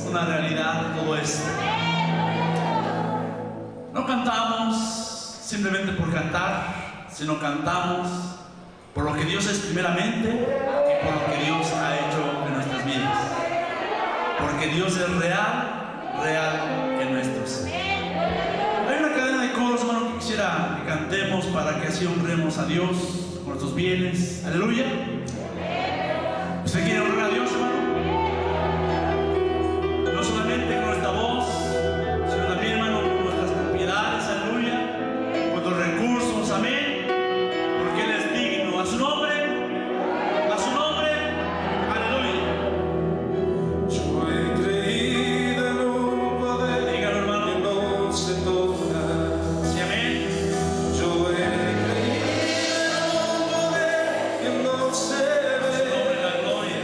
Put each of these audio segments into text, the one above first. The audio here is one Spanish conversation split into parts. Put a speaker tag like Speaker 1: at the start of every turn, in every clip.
Speaker 1: una realidad todo esto. No cantamos simplemente por cantar, sino cantamos por lo que Dios es primeramente y por lo que Dios ha hecho en nuestras vidas. Porque Dios es real en nuestro ser. Hay una cadena de coros, hermano, que quisiera que cantemos para que así honremos a Dios con nuestros bienes. Aleluya. ¿Usted quiere honrar a Dios, hermano? No solamente con nuestra voz, sino también, hermano, con nuestras propiedades, aleluya, con nuestros recursos, amén, porque Él es digno. A su nombre, aleluya.
Speaker 2: Yo he creído en un poder,
Speaker 1: dígalo, hermano,
Speaker 2: que no se toca.
Speaker 1: sí, amén.
Speaker 2: Yo he creído en un poder que no se
Speaker 1: A su
Speaker 2: ve.
Speaker 1: nombre la gloria.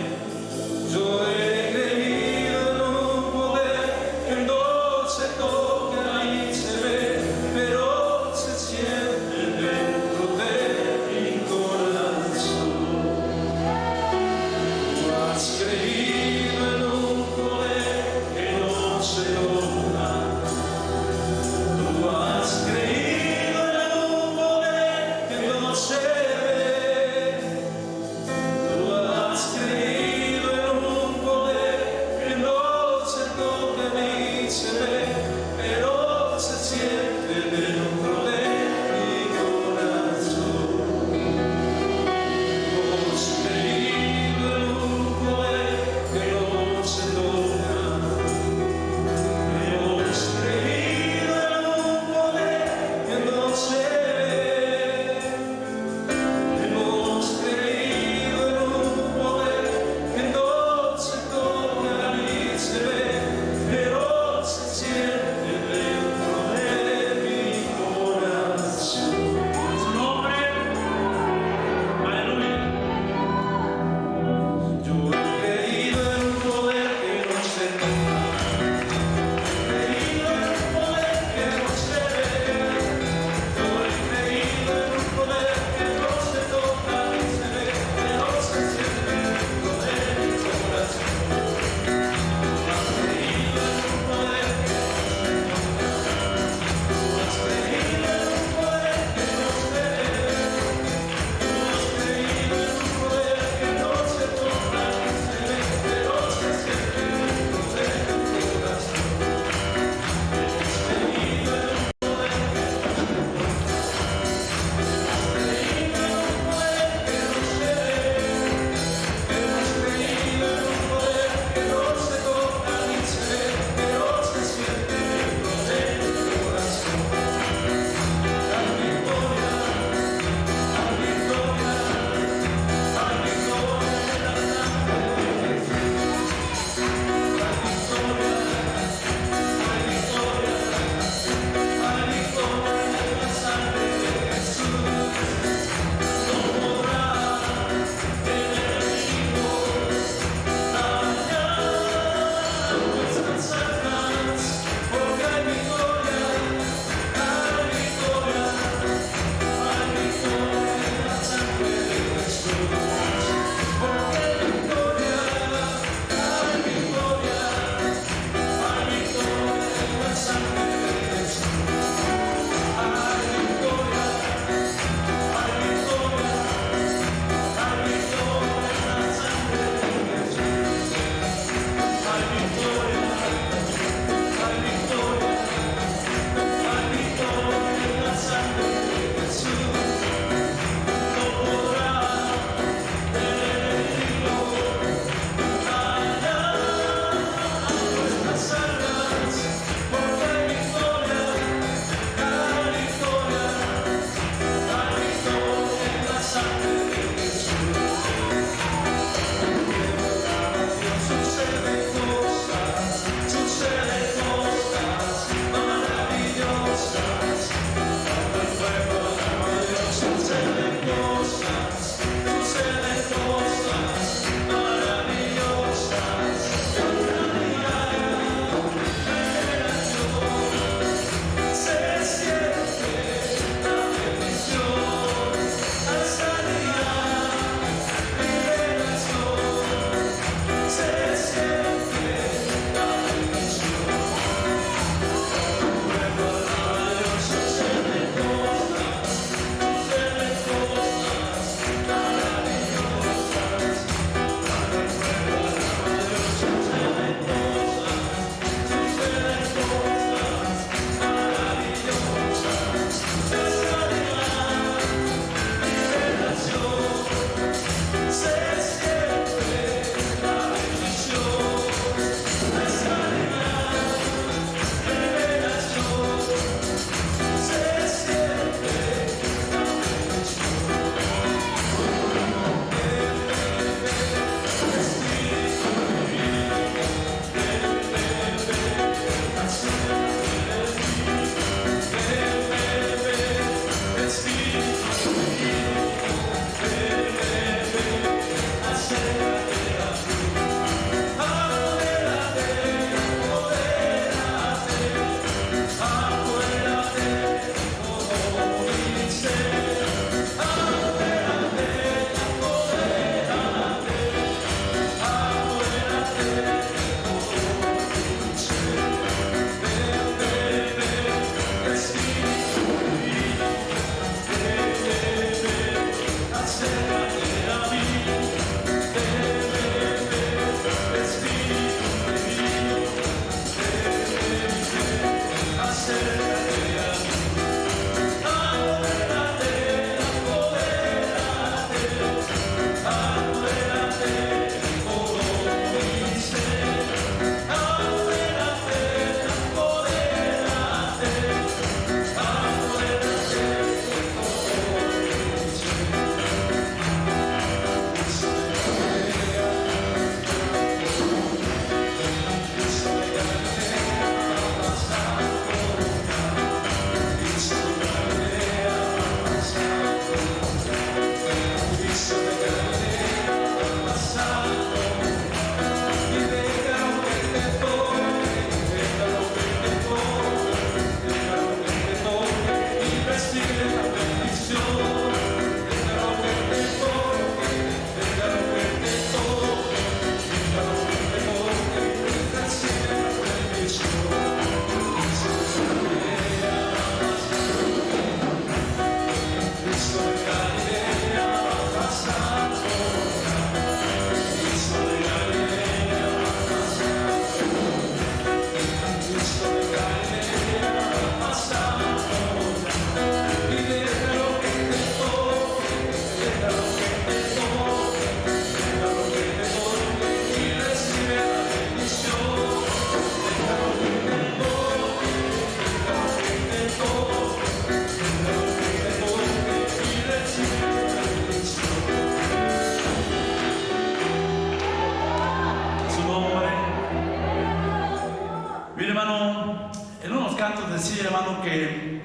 Speaker 1: canto decía, hermano, que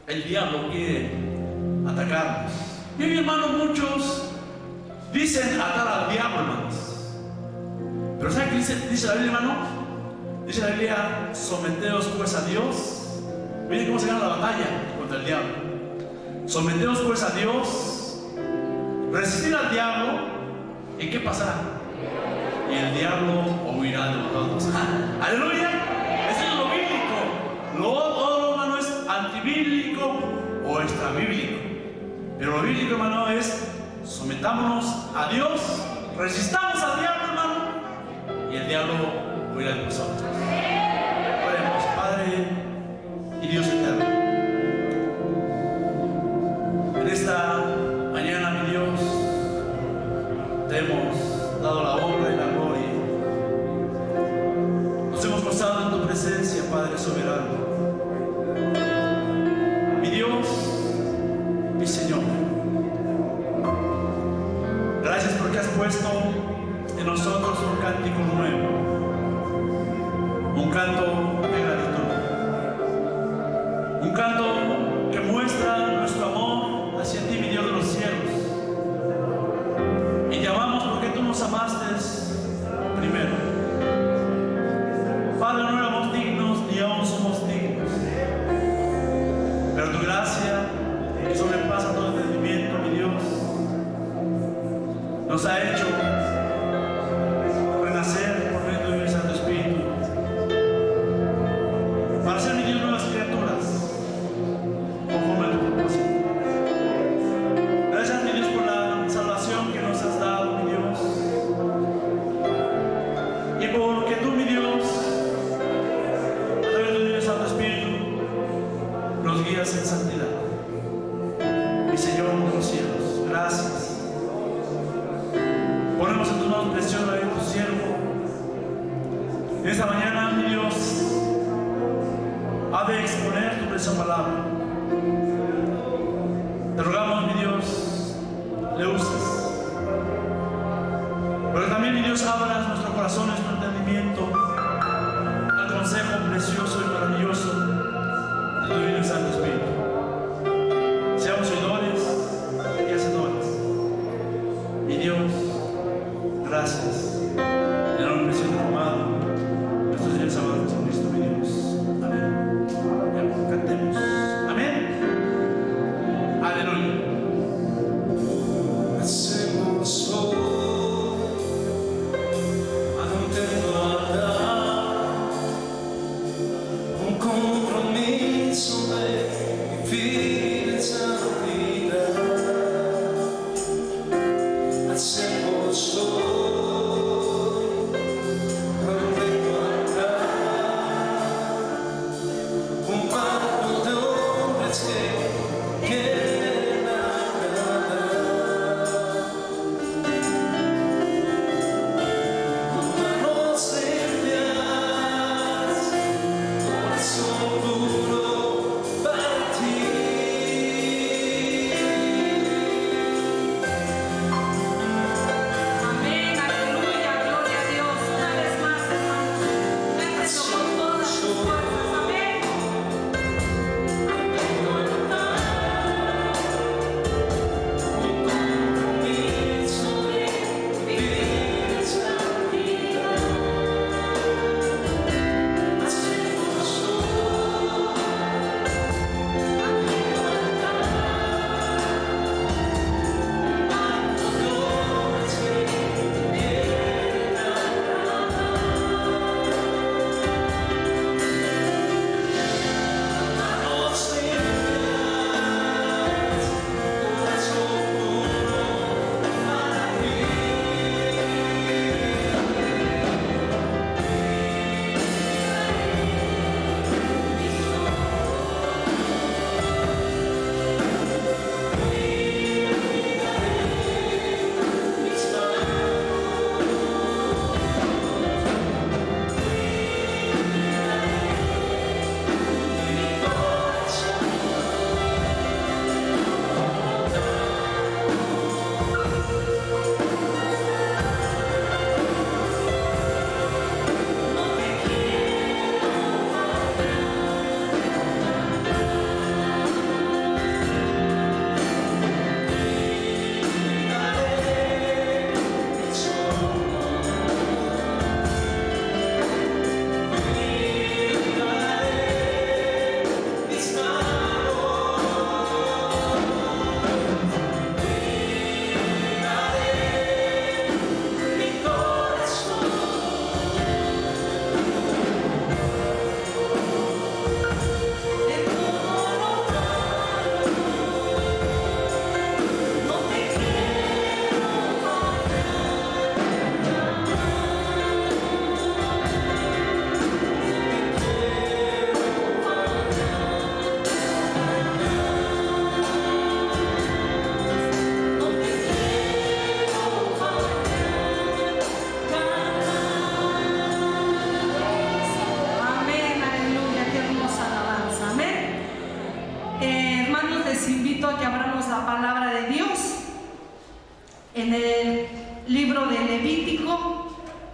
Speaker 1: el diablo quiere atacarnos. Y hoy, hermano, muchos dicen atar al diablo, hermanos. Pero ¿saben qué dice la Biblia, hermano? Dice la Biblia: someteos pues a Dios. Miren cómo se gana la batalla contra el diablo. Someteos pues a Dios, resistir al diablo, ¿y qué pasará? Y el diablo huirá de vosotros. ¡Aleluya! Eso es lo bíblico. Lo otro, hermano, es antibíblico o extrabíblico. Pero lo bíblico, hermano, es: sometámonos a Dios, resistamos al diablo, hermano, y el diablo huirá de nosotros. Oremos. Padre y Dios eterno, en esta mañana, mi Dios, te hemos dado la honra y la gloria. Nos hemos gozado en tu presencia, Padre soberano. Mi Dios, mi Señor, gracias porque has puesto en nosotros un cántico nuevo, un canto de gratitud, un canto que muestra nuestro amor hacia ti, mi Dios de los cielos. Y te amamos porque tú nos amaste primero. Padre, no éramos dignos ni aún somos dignos, pero tu gracia, que sobrepasa todo entendimiento, mi Dios, nos ha hecho renacer por medio del Santo Espíritu, para ser, mi Dios, nuevas criaturas conforme a tu propósito. Gracias, mi Dios, por la salvación que nos has dado, mi Dios, y porque tú, mi Dios, a través del Santo Espíritu, nos guías en santidad. Mi Señor de los cielos, gracias. Ponemos en tus manos presión a tu siervo. En esta mañana, mi Dios, ha de exponer tu preciosa palabra. Te rogamos, mi Dios, le uses. Pero también, mi Dios, abras nuestro corazón, nuestro entendimiento al consejo precioso y maravilloso de tu divino y Santo Espíritu. Seamos oidores y hacedores. Mi Dios, gracias. En el nombre precioso de tu amado, nuestro Señor Salvador Jesucristo, mi Dios. Amén. Ya, cantemos. Amén. Aleluya.
Speaker 2: Hacemos hoy ante tu altar un compromiso de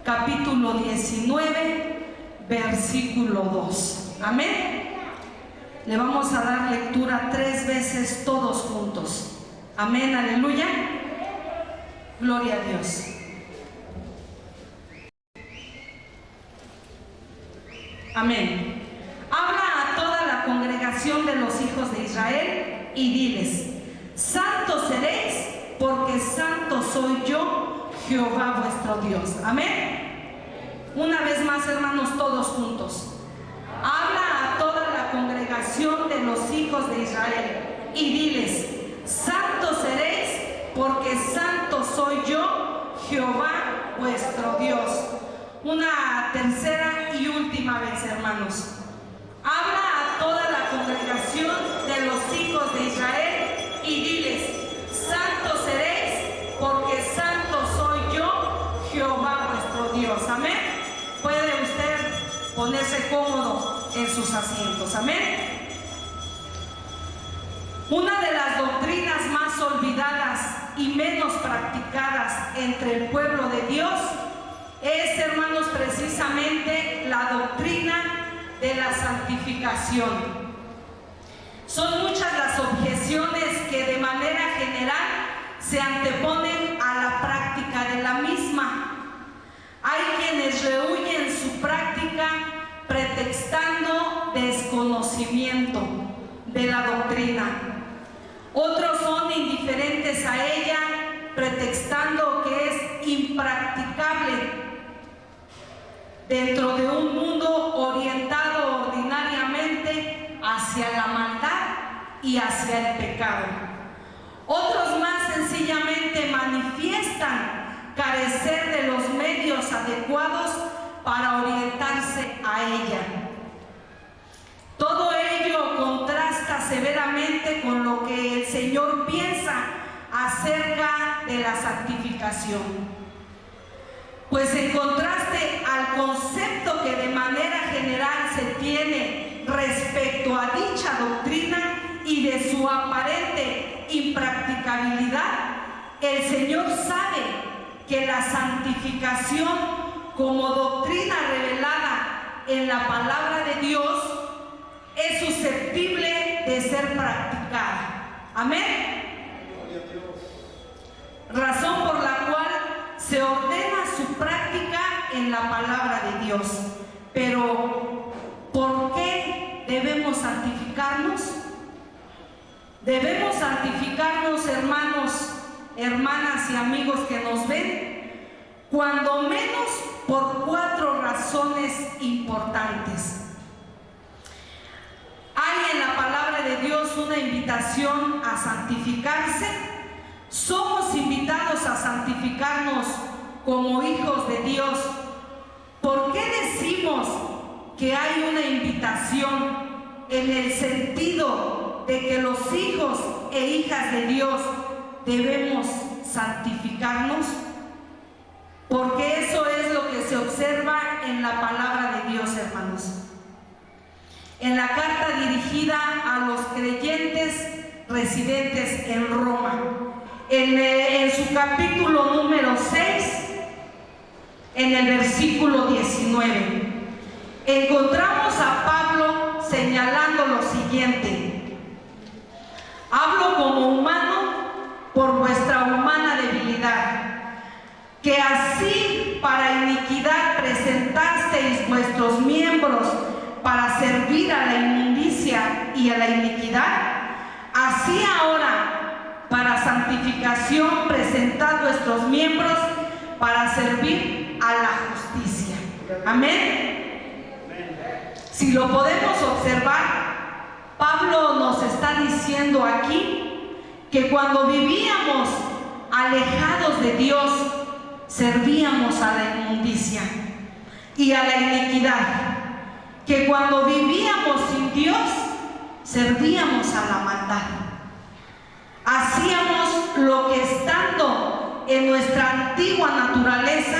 Speaker 3: capítulo 19, versículo 2. Amén. Le vamos a dar lectura 3 veces todos juntos. Amén, aleluya. Gloria a Dios. Amén. Habla a toda la congregación de los hijos de Israel y diles: santos seréis, porque santo soy yo, Jehová vuestro Dios. Amén. Una vez más, hermanos, todos juntos. Habla a toda la congregación de los hijos de Israel y diles: santos seréis, porque santo soy yo, Jehová vuestro Dios. Una tercera y última vez, hermanos. Habla a toda la congregación de los hijos de Israel y diles: santos seréis, porque santo soy yo, Jehová vuestro Dios. Amén. Puede usted ponerse cómodo en sus asientos. Amén. Una de las doctrinas más olvidadas y menos practicadas entre el pueblo de Dios es, hermanos, precisamente la doctrina de la santificación. Son muchas las objeciones que de manera general se anteponen a la práctica de la misma. Hay quienes rehúyen su práctica pretextando desconocimiento de la doctrina. Otros son indiferentes a ella, pretextando que es impracticable dentro de un mundo orientado ordinariamente hacia la maldad y hacia el pecado. Otros más sencillamente manifiestan carecer de los medios adecuados para orientarse a ella. Todo ello contrasta severamente con lo que el Señor piensa acerca de la santificación. Pues en contraste al concepto que de manera general se tiene respecto a dicha doctrina y de su aparente impracticabilidad, el Señor sabe que la santificación como doctrina revelada en la palabra de Dios es susceptible de ser practicada. Amén. Razón por la cual se ordena su práctica en la palabra de Dios. Pero, ¿por qué debemos santificarnos? Debemos santificarnos, hermanos, hermanas y amigos que nos ven, cuando menos por 4 razones importantes. Hay en la palabra de Dios una invitación a santificarse. Somos invitados a santificarnos como hijos de Dios. ¿Por qué decimos que hay una invitación en el sentido de que los hijos e hijas de Dios debemos santificarnos? Porque eso es lo que se observa en la palabra de Dios, hermanos. En la carta dirigida a los creyentes residentes en Roma, en su capítulo número 6, en el versículo 19, encontramos a Pablo señalando lo siguiente: hablo como humano por vuestra humana debilidad, que así para iniquidad presentasteis vuestros miembros para servir a la inmundicia y a la iniquidad, así ahora para santificación presentad vuestros miembros para servir a la justicia. Amén. Si lo podemos observar, Pablo nos está diciendo aquí que cuando vivíamos alejados de Dios, servíamos a la inmundicia y a la iniquidad, que cuando vivíamos sin Dios, servíamos a la maldad. Hacíamos lo que estando en nuestra antigua naturaleza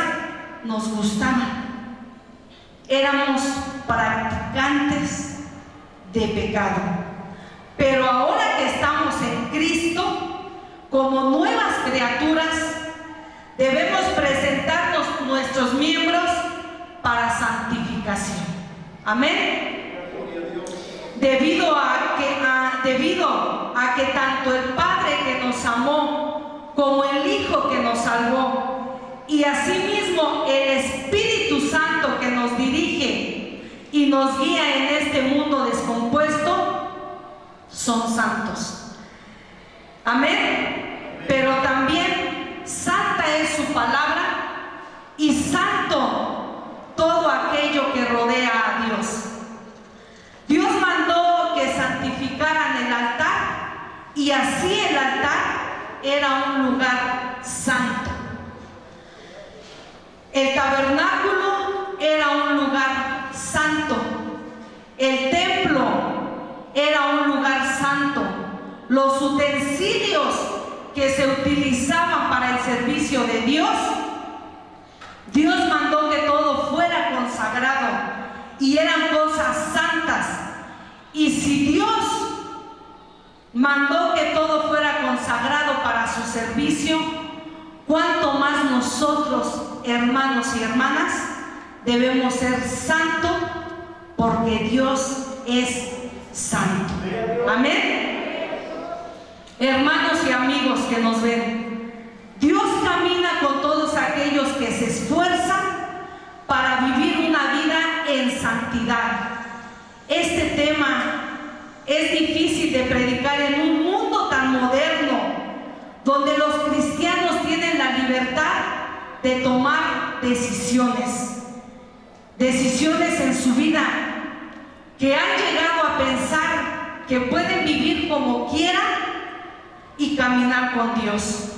Speaker 3: nos gustaba. Éramos practicantes de pecado. Pero ahora que estamos en Cristo, como nuevas criaturas, debemos presentarnos nuestros miembros Amén. Debido a que tanto el Padre que nos amó como el Hijo que nos salvó y asimismo el Espíritu Santo que nos dirige y nos guía en este mundo descompuesto son santos. Amén. Pero también santa es su palabra y santo todo aquello que rodea a Dios. Dios mandó que santificaran el altar y así el altar era un lugar santo. El tabernáculo era un lugar santo. El templo era un lugar santo. Los utensilios que se utilizaban para el servicio de Dios, Dios mandó que todo fuera consagrado y eran cosas santas. Y si Dios mandó que todo fuera consagrado para su servicio, ¿cuánto más nosotros, hermanos y hermanas, debemos ser santos? Porque Dios es santo. Amén. Hermanos y amigos que nos ven, Dios camina con todos aquellos que se esfuerzan para vivir una vida en santidad. Este tema es difícil de predicar en un mundo tan moderno, donde los cristianos tienen la libertad de tomar decisiones en su vida, que han llegado a pensar que pueden vivir como quieran y caminar con Dios.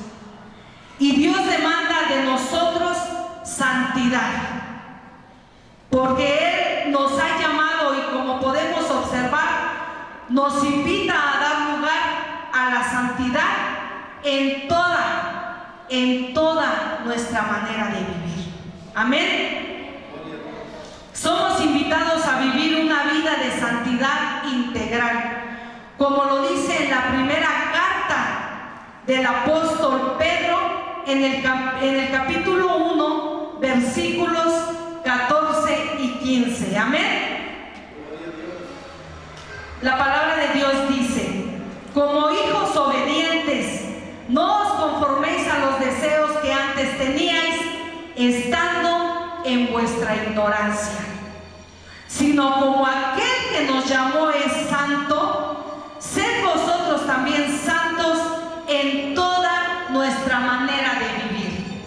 Speaker 3: Y Dios demanda de nosotros santidad, porque Él nos ha llamado y, como podemos observar, nos invita a dar lugar a la santidad en toda nuestra manera de vivir. Amén. Somos invitados a vivir una vida de santidad integral, como lo dice en la primera carta del apóstol Pedro, en el capítulo 1, versículos 14 y 15. Amén. La palabra de Dios dice: como hijos obedientes, no os conforméis a los deseos que antes teníais, estando en vuestra ignorancia, sino como aquel que nos llamó es santo, sed vosotros también santos en toda nuestra manera de vivir.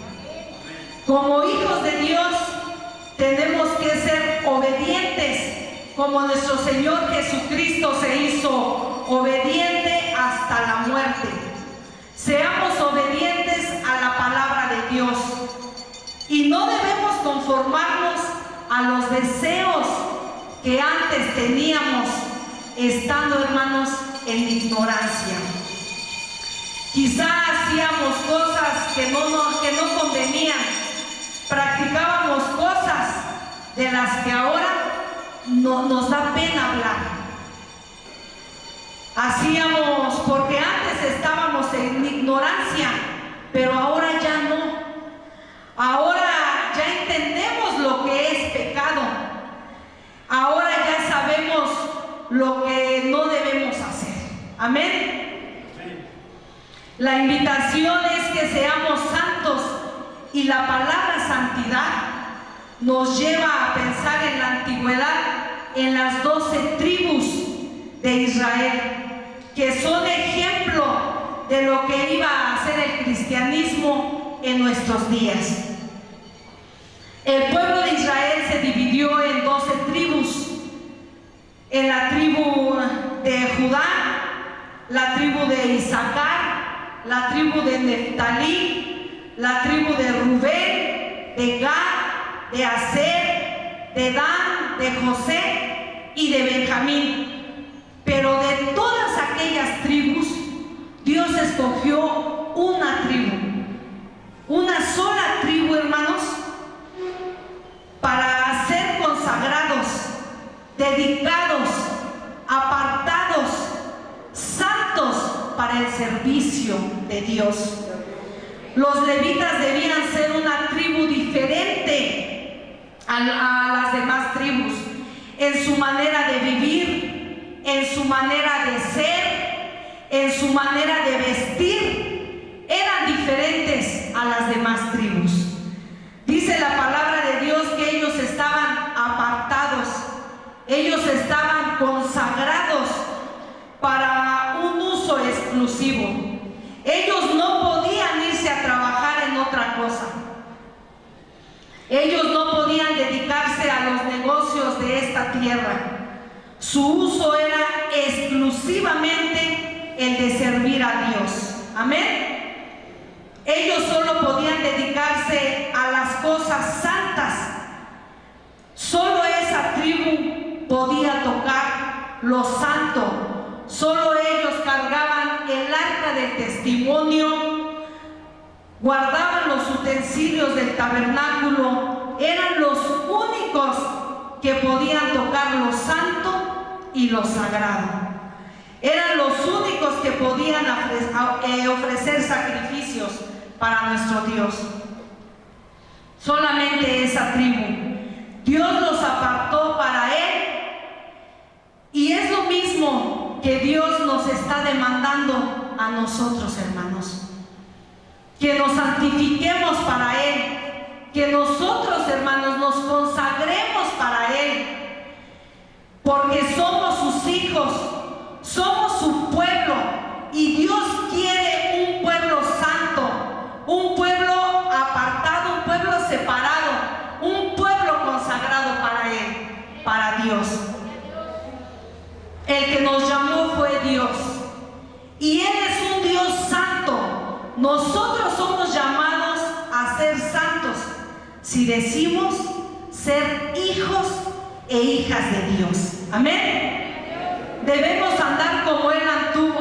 Speaker 3: Como hijos de Dios tenemos que ser obedientes, como nuestro Señor Jesucristo se hizo obediente hasta la muerte. Seamos obedientes a la palabra de Dios y no debemos conformarnos a los deseos que antes teníamos, estando, hermanos, en ignorancia. Quizá hacíamos cosas que no convenían, practicábamos cosas de las que ahora nos da pena hablar. Hacíamos porque antes estábamos en ignorancia, pero ahora ya no. Ahora ya entendemos lo que es pecado. Ahora ya sabemos lo que no debemos hacer. Amén. La invitación es que seamos santos, y la palabra santidad nos lleva a pensar en la antigüedad en las 12 tribus de Israel, que son ejemplo de lo que iba a hacer el cristianismo en nuestros días. El pueblo de Israel se dividió en 12 tribus. En la tribu de Judá, la tribu de Isaacar, la tribu de Neftalí, la tribu de Rubén, de Gad, de Aser, de Dan, de José y de Benjamín. Pero de todas aquellas tribus, Dios escogió una tribu, una sola tribu, hermanos, para ser consagrados, dedicados, apartados, santos para el servicio de Dios. Los levitas debían ser una tribu diferente a las demás tribus. en su manera de vivir, en su manera de ser, en su manera de vestir, eran diferentes a las demás tribus. Dice la palabra de Dios que ellos estaban apartados, ellos estaban consagrados para un uso exclusivo. Ellos no podían irse a trabajar en otra cosa. Ellos no podían dedicarse a los negocios de esta tierra. Su uso era exclusivamente el de servir a Dios. Amén. Ellos solo podían dedicarse a las cosas santas. Solo esa tribu podía tocar lo santo. Solo ellos cargaban el arca del testimonio, guardaban los utensilios del tabernáculo. Eran los únicos que podían tocar lo santo y lo sagrado. Eran los únicos que podían ofrecer sacrificios para nuestro Dios. Solamente esa tribu. Dios los apartó para Él. Y es lo mismo que Dios nos está demandando a nosotros, hermanos. Que nos santifiquemos para Él. Que nosotros, hermanos, nos consagremos para Él. Porque somos sus hijos. Somos su pueblo. Y Dios quiere un pueblo santo. Un pueblo apartado, un pueblo separado, un pueblo consagrado para Él, para Dios. El que nos llamó fue Dios. Y Él es un Dios santo. Nosotros somos llamados a ser santos si decimos ser hijos e hijas de Dios. Amén. Debemos andar como Él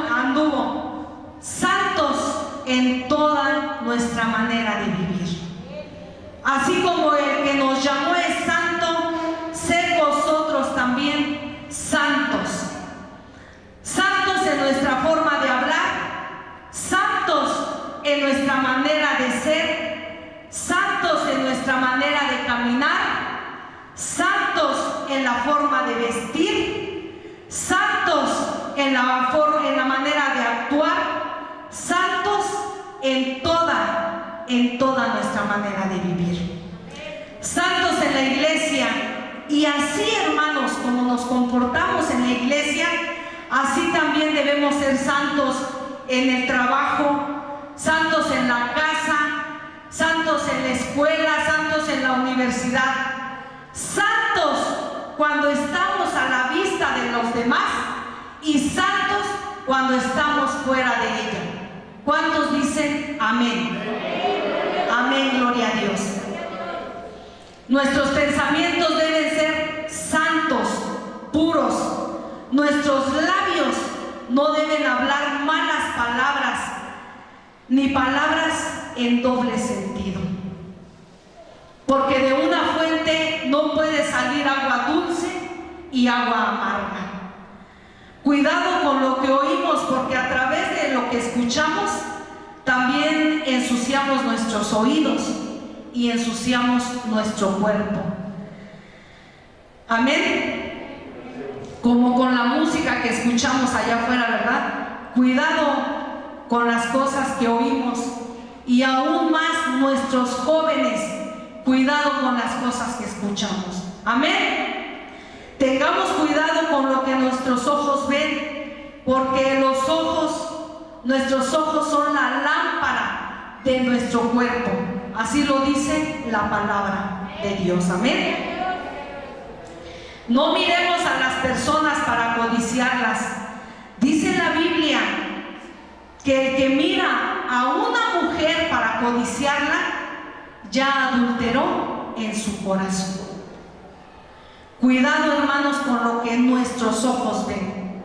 Speaker 3: anduvo, santos en toda nuestra manera de vivir. Así como el que nos llamó es santo, sed vosotros también santos. Santos en nuestra forma de hablar, santos en nuestra manera de ser, santos en nuestra manera de caminar, santos en la forma de vestir, santos en la manera de actuar, santos en toda nuestra manera de vivir. Santos en la iglesia. Y así, hermanos, como nos comportamos en la iglesia, así también debemos ser santos en el trabajo, santos en la casa, santos en la escuela, santos en la universidad, santos cuando estamos a la vista de los demás y santos cuando estamos fuera de ella. ¿Cuántos dicen amén? Amén, gloria a Dios. Nuestros pensamientos deben ser santos, puros. Nuestros labios no deben hablar malas palabras, ni palabras en doble sentido. Porque de una fuente no puede salir agua dulce y agua amarga. Cuidado con lo que oímos, porque a través de lo que escuchamos también ensuciamos nuestros oídos y ensuciamos nuestro cuerpo. Amén. Como con la música que escuchamos allá afuera, ¿verdad? Cuidado con las cosas que oímos, y aún más nuestros jóvenes, cuidado con las cosas que escuchamos. Amén. Tengamos cuidado con lo que nuestros ojos ven, porque nuestros ojos son la lámpara de nuestro cuerpo. Así lo dice la palabra de Dios. Amén. No miremos a las personas para codiciarlas. Dice la Biblia que el que mira a una mujer para codiciarla, ya adulteró en su corazón. Cuidado, hermanos, con lo que nuestros ojos ven.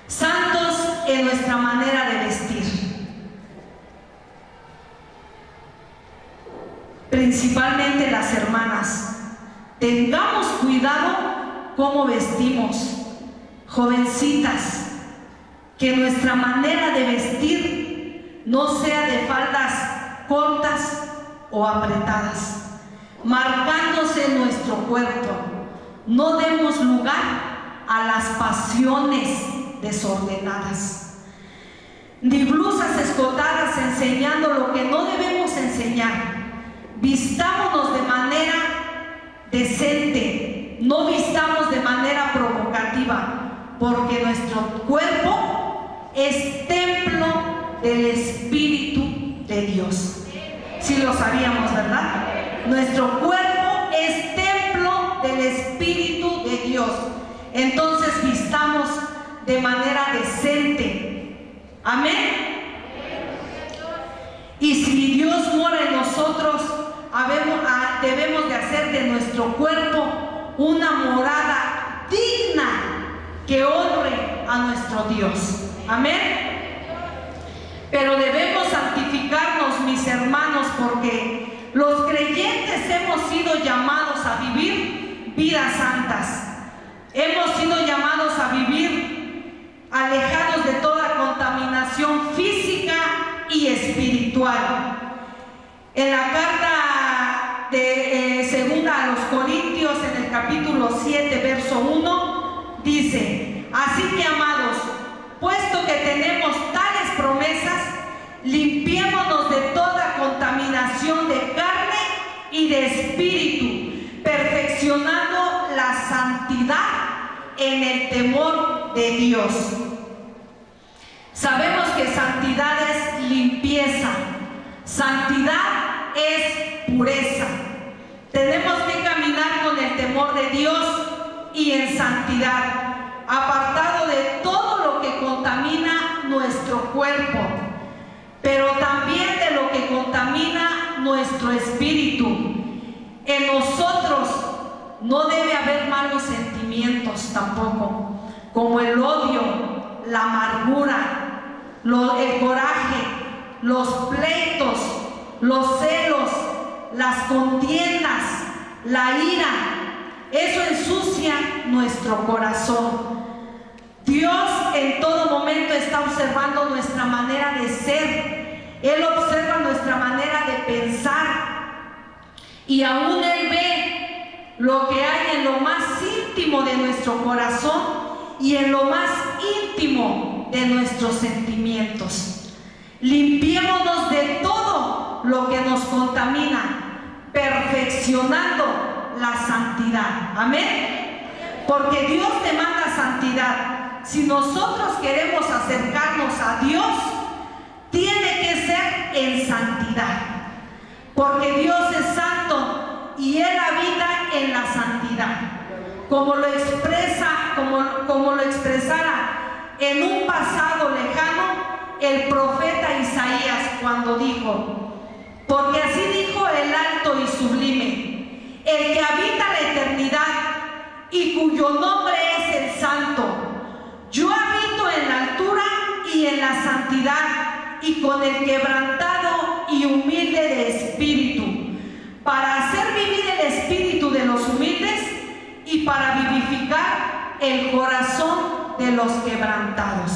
Speaker 3: Santos en nuestra manera de vestir. Principalmente las hermanas. Tengamos cuidado cómo vestimos. Jovencitas, que nuestra manera de vestir no sea de faldas cortas o apretadas, marcándose nuestro cuerpo. no demos lugar a las pasiones desordenadas, ni blusas escotadas enseñando lo que no debemos enseñar. Vistámonos de manera decente, no vistamos de manera provocativa, porque nuestro cuerpo es templo del Espíritu de Dios. Sí lo sabíamos, ¿verdad? Nuestro cuerpo es templo del Espíritu de Dios. Entonces vistamos de manera decente. Amén. Y si Dios mora en nosotros, debemos de hacer de nuestro cuerpo una morada digna que honre a nuestro Dios. Amén. Pero debemos santificarnos, mis hermanos, porque los creyentes hemos sido llamados a vivir vidas santas. Hemos sido llamados a vivir alejados de toda contaminación física y espiritual. En la carta de segunda a los Corintios, en el capítulo 7, verso 1, dice: así que, amados, puesto que tenemos tales promesas, limpiémonos de toda contaminación de carne y de espíritu, perfeccionando la santidad en el temor de Dios. Sabemos que santidad es limpieza, santidad es pureza. Tenemos que caminar con el temor de Dios y en santidad, apartado de todo lo que contamina nuestro cuerpo, pero también de lo que contamina nuestro espíritu. En nosotros no debe haber malos sentimientos tampoco, como el odio, la amargura, el coraje, los pleitos, los celos, las contiendas, la ira. Eso ensucia nuestro corazón. Dios en todo momento está observando nuestra manera de ser. Él observa nuestra manera de pensar, y aún Él ve lo que hay en lo más íntimo de nuestro corazón y en lo más íntimo de nuestros sentimientos. Limpiémonos de todo lo que nos contamina, perfeccionando la santidad. Amén. Porque Dios demanda santidad. Si nosotros queremos acercarnos a Dios, tiene que ser en santidad, porque Dios es santo y Él habita en la santidad, como lo expresara en un pasado lejano el profeta Isaías, cuando dijo: porque así dijo el alto y sublime, el que habita la eternidad y cuyo nombre es el santo: yo habito en la altura y en la santidad, y con el quebrantado y humilde de espíritu, para hacer vivir el espíritu de los humildes y para vivificar el corazón de los quebrantados.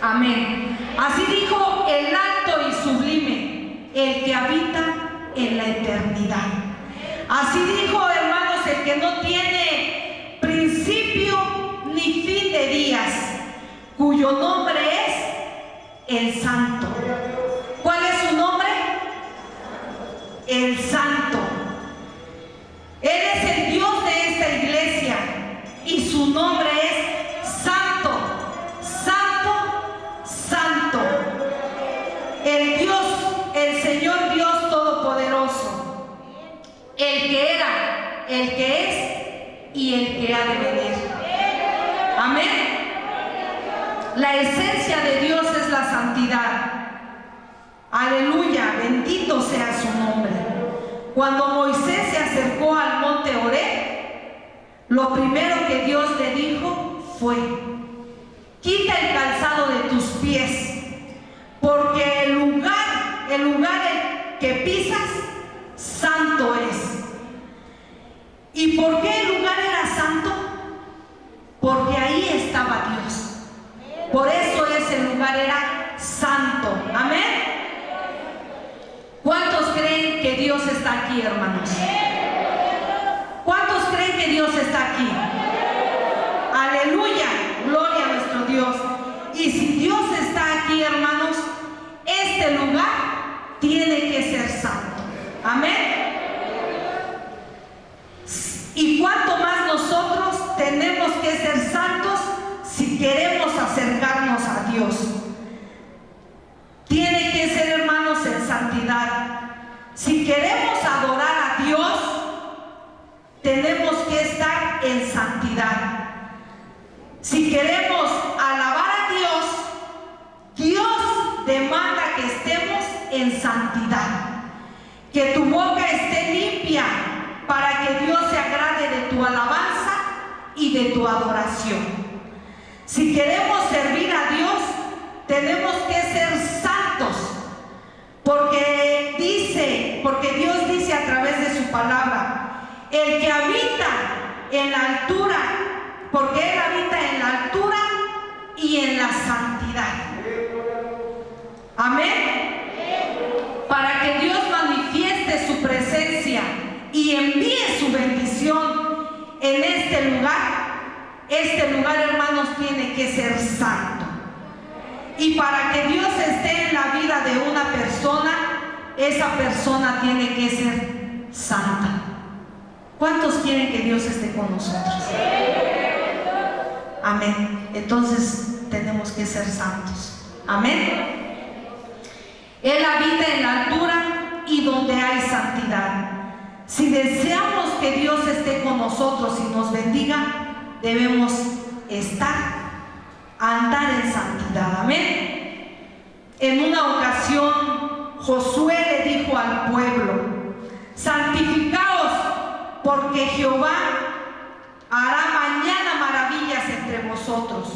Speaker 3: Amén. Así dijo el alto y sublime, el que habita en la eternidad. Así dijo, hermanos, el que no tiene principio ni fin de días, cuyo nombre es el Santo. ¿Cuál es su nombre? El Santo. Él es el Dios de esta iglesia y su nombre es Santo, Santo, Santo. El Dios, el Señor Dios Todopoderoso, el que era, el que es y el que ha de venir. Amén. La esencia de Dios es la santidad. Aleluya, bendito sea su nombre. Cuando Moisés se acercó al monte Horeb, lo primero que Dios le dijo fue: quita el calzado de tus pies, porque el lugar que pisas, santo es. ¿Y por qué el lugar era santo? Porque ahí estaba Dios. Por eso ese lugar era santo. Amén. ¿Cuántos creen que Dios está aquí, hermanos? ¿Cuántos creen que Dios Dios está aquí? Aleluya, gloria a nuestro Dios. Y si Dios está aquí, hermanos, este lugar tiene que ser santo. Amén. Y cuanto más nosotros tenemos que ser santos si queremos acercarnos a Dios. Tiene que ser, hermanos, en santidad. Si queremos adorar a Dios, tenemos que estar en santidad. Si queremos alabar a Dios, Dios demanda que estemos en santidad. Que tu boca esté limpia para que Dios se agrade de tu alabanza y de tu adoración. Si queremos servir a Dios, tenemos que ser santos, porque Dios dice a través de su palabra, el que habita en la altura, porque Él habita en la altura y en la santidad. Amén. Para que Dios manifieste su presencia y envíe su bendición en este lugar, hermanos, tiene que ser santo. Y para que Dios esté en la vida de una persona, esa persona tiene que ser santa. ¿Cuántos quieren que Dios esté con nosotros? Amén. Entonces tenemos que ser santos. Amén. Él habita en la altura y donde hay santidad. Si deseamos que Dios esté con nosotros y nos bendiga, debemos andar en santidad. Amén. En una ocasión, Josué le dijo al pueblo: santificaos, porque Jehová hará mañana maravillas entre vosotros.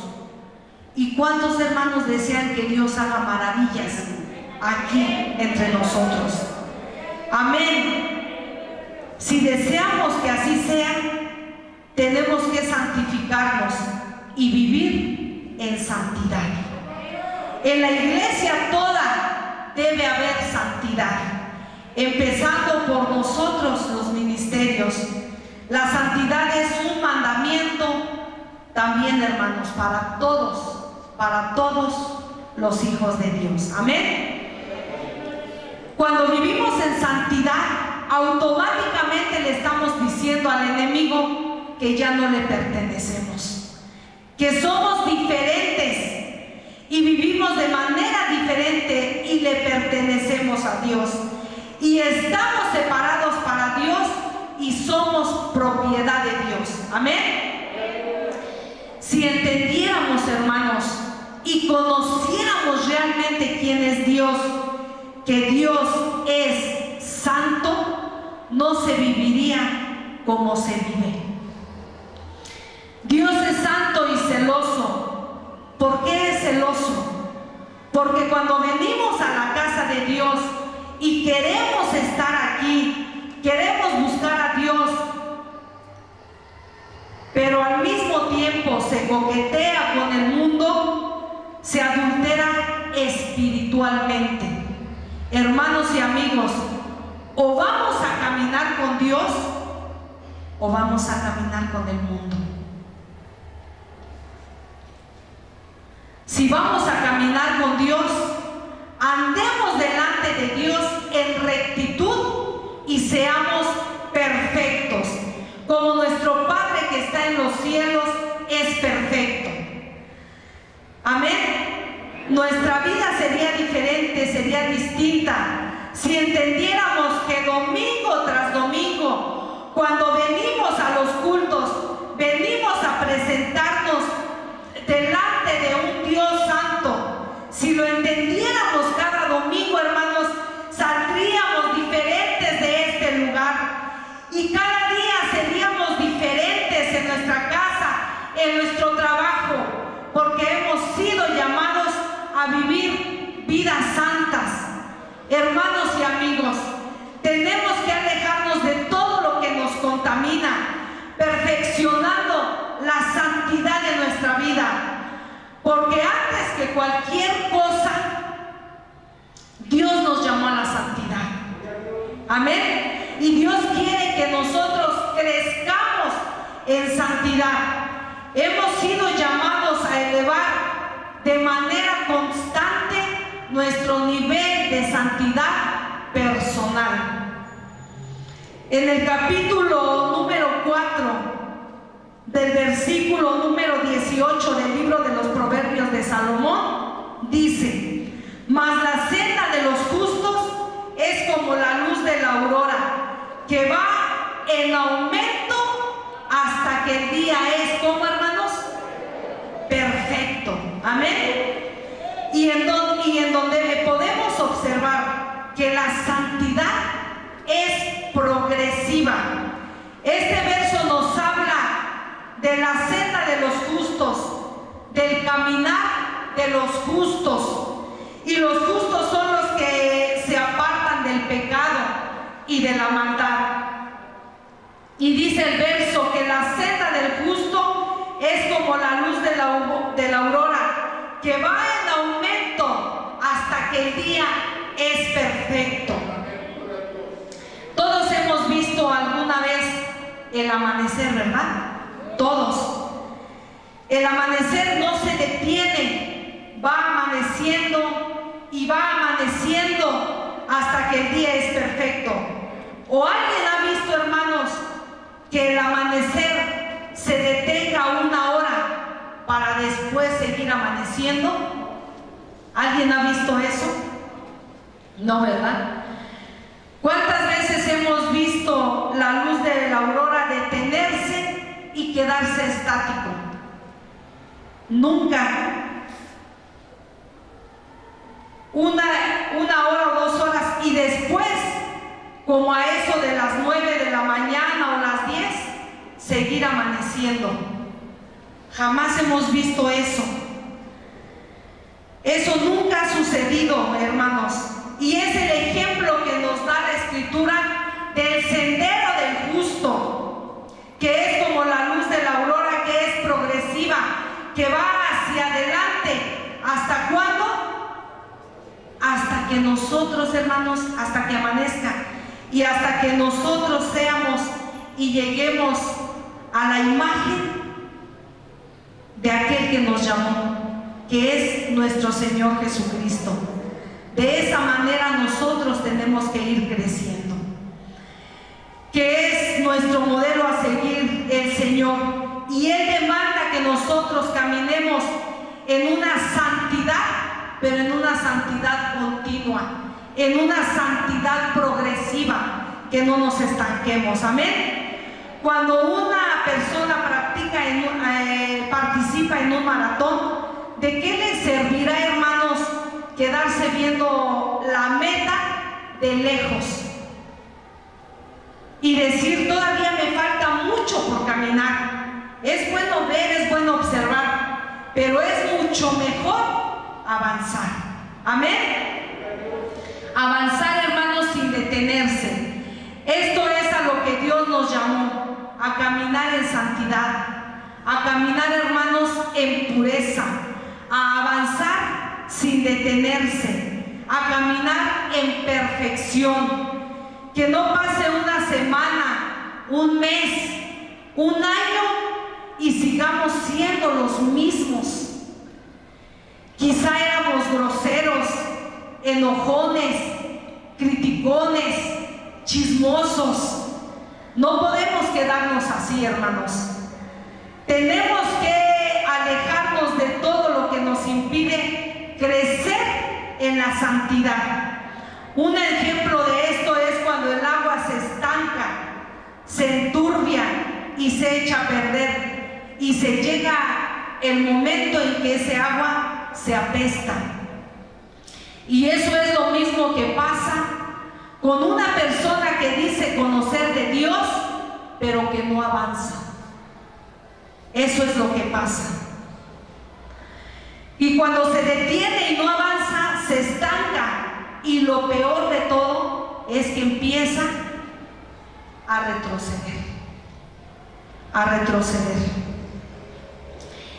Speaker 3: ¿Y cuántos hermanos desean que Dios haga maravillas aquí entre nosotros? Amén. Si deseamos que así sea, tenemos que santificarnos y vivir en santidad. En la iglesia toda debe haber santidad, empezando por nosotros los ministerios. La santidad es un mandamiento también, hermanos, para todos los hijos de Dios. Amén. Cuando vivimos en santidad, automáticamente le estamos diciendo al enemigo que ya no le pertenecemos, que somos diferentes y vivimos de manera diferente y le pertenecemos a Dios y estamos separados para Dios y somos propiedad de Dios. Amén. Si entendiéramos, hermanos, y conociéramos realmente quién es Dios, que Dios es santo, no se viviría como se vive. Dios es santo y celoso. ¿Por qué es celoso? Porque cuando venimos a la casa de Dios y queremos estar aquí, queremos buscar a Dios, pero al mismo tiempo se coquetea con el mundo, se adultera espiritualmente. Hermanos y amigos, o vamos a caminar con Dios o vamos a caminar con el mundo. Si vamos a caminar con Dios, andemos delante de Dios en rectitud y seamos perfectos, como nuestro Padre que está en los cielos es perfecto. Amén. Nuestra vida sería diferente, sería distinta, si entendiéramos que domingo tras domingo, cuando venimos a los cultos, venimos a presentarnos delante de un Dios santo. Si lo entendiéramos cada domingo, hermanos, saldríamos diferentes de este lugar y cada día seríamos diferentes en nuestra casa, en nuestro trabajo, porque hemos sido llamados a vivir vidas santas. Hermanos y amigos, tenemos que alejarnos de todo lo que nos contamina, perfeccionando la santidad de nuestra vida, porque antes que cualquier cosa, Dios nos llamó a la santidad. Amén. Y Dios quiere que nosotros crezcamos santidad. Hemos sido llamados a elevar de manera constante nuestro nivel de santidad personal. En el capítulo número 4 del versículo número 18 del libro de los Proverbios de Salomón, dice: mas la senda de los justos es como la luz de la aurora, que va en aumento hasta que el día es, ¿cómo, hermanos? Perfecto. Amén. Y en donde podemos observar que la santidad es progresiva. Este verso nos habla de la senda de los justos, del caminar de los justos. Y los justos son los que se apartan del pecado y de la maldad. Y dice el verso que la senda del justo es como la luz de la aurora, que va en aumento hasta que el día es perfecto. Todos hemos visto alguna vez el amanecer, ¿verdad? Todos. El amanecer no se detiene, va amaneciendo y va amaneciendo hasta que el día es perfecto. ¿O alguien ha visto, hermanos, que el amanecer se detenga una hora para después seguir amaneciendo? ¿Alguien ha visto eso? No, ¿verdad? ¿Cuántas veces hemos visto la luz de la aurora detenerse y quedarse estático? Nunca. Una hora o 2 horas y después, como a eso de las 9 de la mañana o las 10, seguir amaneciendo. Jamás hemos visto eso. Eso nunca ha sucedido, hermanos. Y es el ejemplo que nos da la Escritura del sendero del justo, que es como la luz de la aurora, que es progresiva, que va hacia adelante. ¿Hasta cuándo? Hasta que nosotros, hermanos, hasta que amanezca y hasta que nosotros seamos y lleguemos a la imagen de aquel que nos llamó, que es nuestro Señor Jesucristo. De esa manera nosotros tenemos que ir creciendo, que es nuestro modelo a seguir el Señor, y Él demanda que nosotros caminemos en una santidad, pero en una santidad continua, en una santidad progresiva, que no nos estanquemos. Amén. Cuando una persona participa en un maratón, ¿de qué le servirá, hermanos, quedarse viendo la meta de lejos y decir: todavía me falta mucho por caminar? Es bueno ver, es bueno observar, pero es mucho mejor avanzar. Amén. Avanzar, hermanos, sin detenerse. Esto es a lo que Dios nos llamó, a caminar en santidad, a caminar, hermanos, en pureza, a avanzar sin detenerse, a caminar en perfección. Que no pase una semana, un mes, un año y sigamos siendo los mismos. Quizá éramos groseros, enojones, criticones, chismosos. No podemos quedarnos así, hermanos. Tenemos que alejarnos de todo lo que nos impide crecer en la santidad. Un ejemplo de esto es cuando el agua se estanca, se enturbia y se echa a perder, y se llega el momento en que ese agua se apesta. Y eso es lo mismo que pasa con una persona que dice conocer de Dios, pero que no avanza. Eso es lo que pasa. Y cuando se detiene y no avanza, se estanca. Y lo peor de todo es que empieza a retroceder. A retroceder.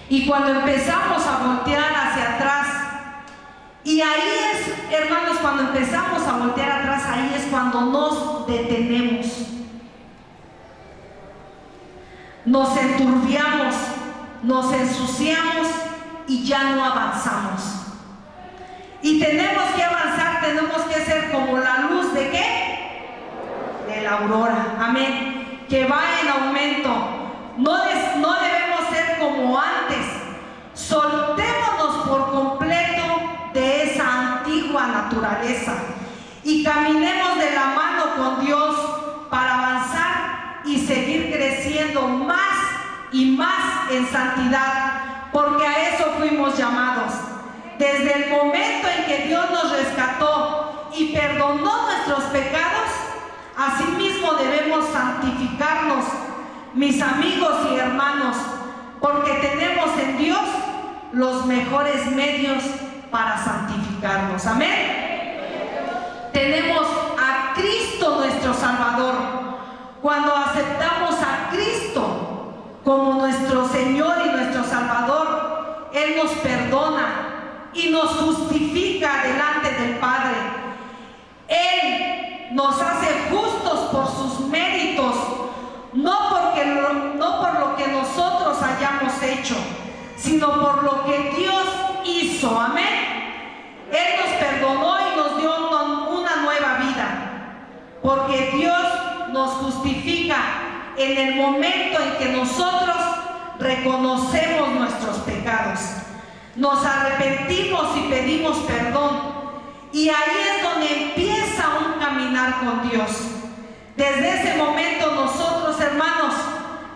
Speaker 3: Y cuando empezamos a voltear hacia atrás, y ahí es, hermanos, cuando empezamos a voltear atrás, ahí es cuando nos detenemos. nos enturbiamos, nos ensuciamos y ya no avanzamos. Y tenemos que avanzar, tenemos que ser como la luz ¿de qué? De la aurora, amén, que va en aumento. No debemos ser como antes. Soltémonos por completo de esa antigua naturaleza y caminemos de la mano con Dios para avanzar y seguir creciendo más y más en santidad, porque a eso fuimos llamados. Desde el momento en que Dios nos rescató y perdonó nuestros pecados, asimismo debemos santificarnos, mis amigos y hermanos, porque tenemos en Dios los mejores medios para santificarnos. Amén. Tenemos a Cristo nuestro Salvador. Cuando aceptamos a Cristo como nuestro Señor y nuestro Salvador, Él nos perdona y nos justifica delante del Padre. Él nos hace justos por sus méritos, no por lo que nosotros hayamos hecho, sino por lo que Dios hizo. Amén. Él nos perdonó y nos dio una nueva vida, porque Dios nos justifica en el momento en que nosotros reconocemos nuestros pecados, nos arrepentimos y pedimos perdón, y ahí es donde empieza un caminar con Dios. Desde ese momento nosotros, hermanos,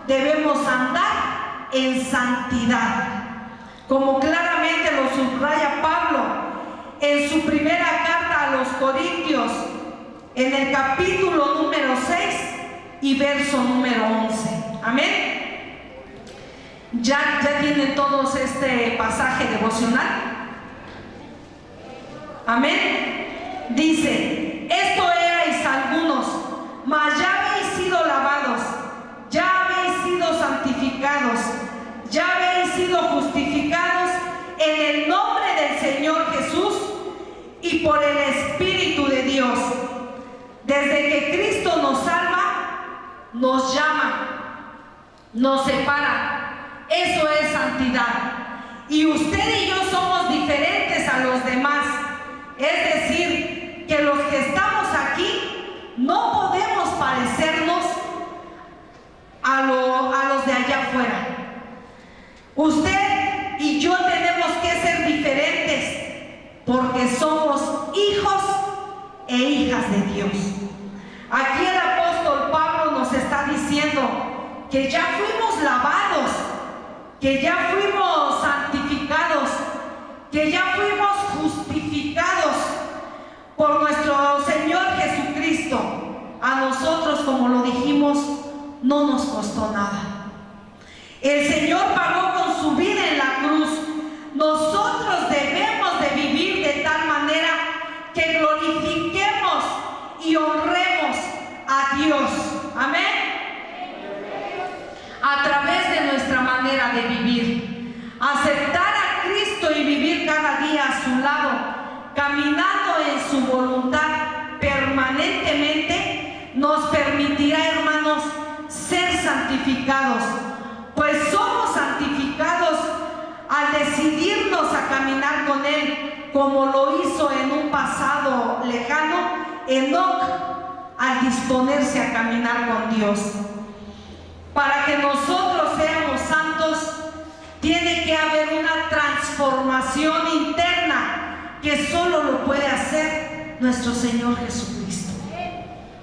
Speaker 3: debemos andar en santidad, como claramente lo subraya Pablo en su primera carta a los Corintios, en el capítulo número 6 y verso número 11. Amén. ¿Ya tienen todos este pasaje devocional? Amén. Dice: esto erais algunos, mas ya habéis sido lavados, ya habéis sido santificados, ya habéis sido justificados en el nombre del Señor Jesús y por el Espíritu de Dios. Desde que Cristo nos salva, nos llama, nos separa. Eso es santidad. Y usted y yo somos diferentes a los demás. Es decir, que los que estamos aquí no podemos parecernos a los de allá afuera. Usted y yo tenemos que ser diferentes, porque somos hijos e hijas de Dios. Aquí el apóstol Pablo nos está diciendo que ya fuimos lavados, que ya fuimos santificados, que ya fuimos justificados por nuestro Señor Jesucristo. A nosotros, como lo dijimos, no nos costó nada. El Señor pagó con su vida en la cruz. Nosotros debemos de vivir de tal manera que glorifiquemos y honremos a Dios. Amén. A través de nuestra manera de vivir, aceptar a Cristo y vivir cada día a su lado, caminando en su voluntad permanentemente, nos permitirá, hermanos, ser santificados, pues somos santificados al decidirnos a caminar con Él, como lo hizo en un pasado lejano Enoc al disponerse a caminar con Dios. Para que nosotros seamos santos, tiene que haber una transformación interna que solo lo puede hacer nuestro Señor Jesucristo.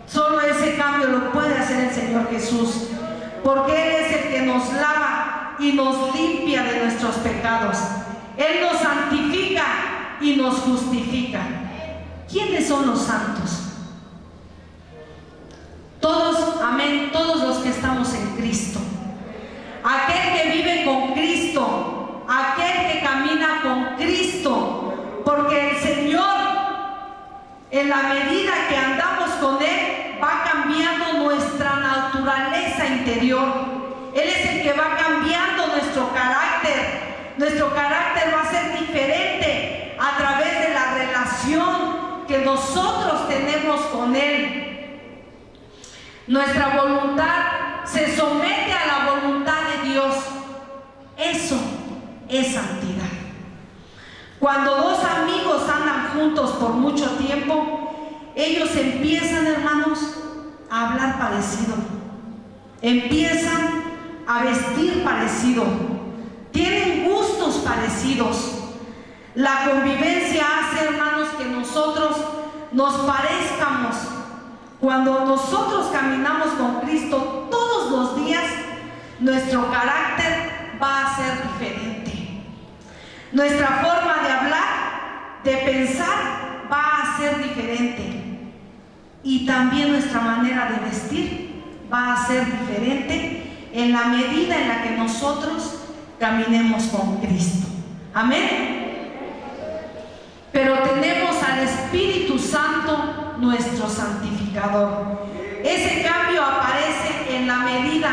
Speaker 3: Solo ese cambio lo puede hacer el Señor Jesús, porque Él es el que nos lava y nos limpia de nuestros pecados. Él nos santifica y nos justifica. ¿Quiénes son los santos? Todos, amén, todos los que estamos en Cristo. Aquel que vive con Cristo, aquel que camina con Cristo, porque el Señor, en la medida que andamos con Él, va cambiando nuestra naturaleza interior. Él es el que va cambiando nuestro carácter. Nuestro carácter va a ser diferente a través de la relación que nosotros tenemos con Él. Nuestra voluntad se somete a la voluntad de Dios. Eso es santidad. Cuando dos amigos andan juntos por mucho tiempo, ellos empiezan, hermanos, a hablar parecido, empiezan a vestir parecido, tienen gustos parecidos. La convivencia hace, hermanos, que nosotros nos parezcamos. Cuando nosotros caminamos con Cristo todos los días, nuestro carácter va a ser diferente. Nuestra forma de hablar, de pensar, va a ser diferente. Y también nuestra manera de vestir va a ser diferente en la medida en la que nosotros caminemos con Cristo. Amén. Pero tenemos al Espíritu Santo, nuestro santificador. Ese cambio aparece en la medida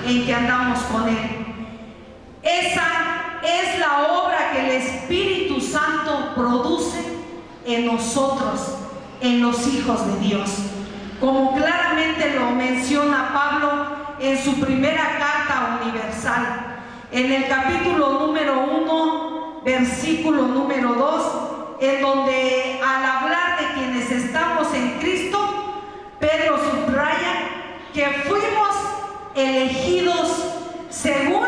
Speaker 3: en que andamos con Él. Esa es la obra que el Espíritu Santo produce en nosotros, en los hijos de Dios. Como claramente lo menciona Pablo en su primera carta universal, en el capítulo número 1, versículo número 2, en donde al hablar de quienes estamos en Cristo, Pedro subraya que fuimos elegidos según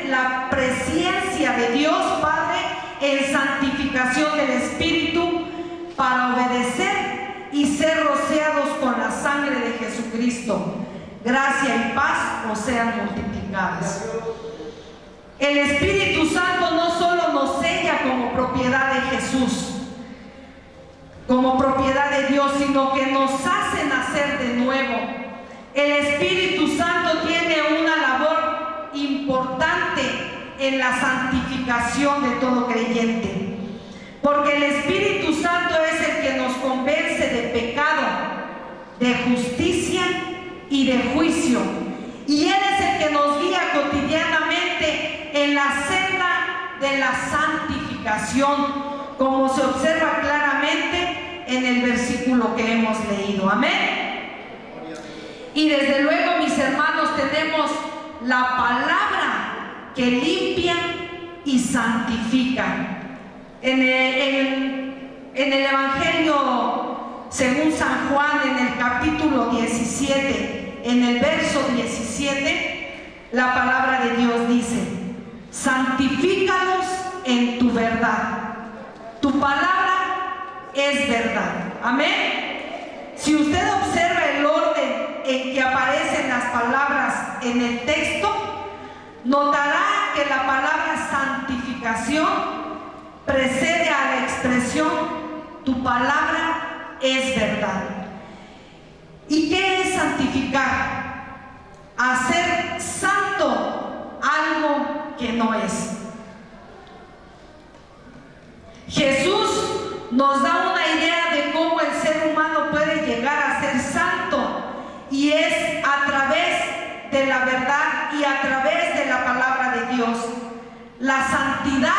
Speaker 3: la presencia de Dios Padre en santificación del Espíritu para obedecer y ser rociados con la sangre de Jesucristo. Gracia y paz os sean multiplicadas. El Espíritu Santo no solo nos sella como propiedad de Jesús, como propiedad de Dios, sino que nos hace nacer de nuevo. El Espíritu Santo tiene una labor importante en la santificación de todo creyente, porque el Espíritu Santo es el que nos convence de pecado, de justicia y de juicio, y Él es el que nos guía cotidianamente en la senda de la santificación, como se observa claramente en el versículo que hemos leído. Amén. Y desde luego, mis hermanos, tenemos la palabra que limpia y santifica. En el Evangelio según San Juan, en el capítulo 17, en el verso 17, la palabra de Dios dice: santifícalos en tu verdad. Tu palabra es verdad. Amén. Si usted observa el orden en que aparecen las palabras en el texto, notará que la palabra santificación precede a la expresión tu palabra es verdad. ¿Y qué es santificar? Hacer santo algo que no es. Jesús nos da una idea de cómo el ser humano puede llegar a ser santo, y es a través de la verdad y a través de la palabra de Dios. La santidad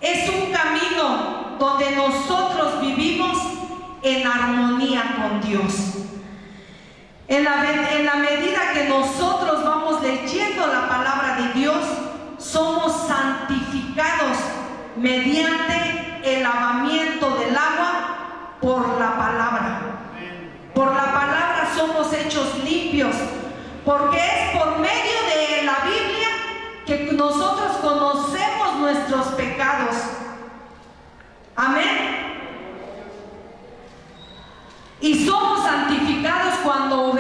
Speaker 3: es un camino donde nosotros vivimos en armonía con Dios. En la medida que nosotros vamos leyendo la palabra de Dios, somos santificados mediante el lavamiento del agua por la palabra. Por la palabra somos hechos limpios, porque es por medio de la Biblia que nosotros conocemos nuestros pecados. Amén. Y somos santificados cuando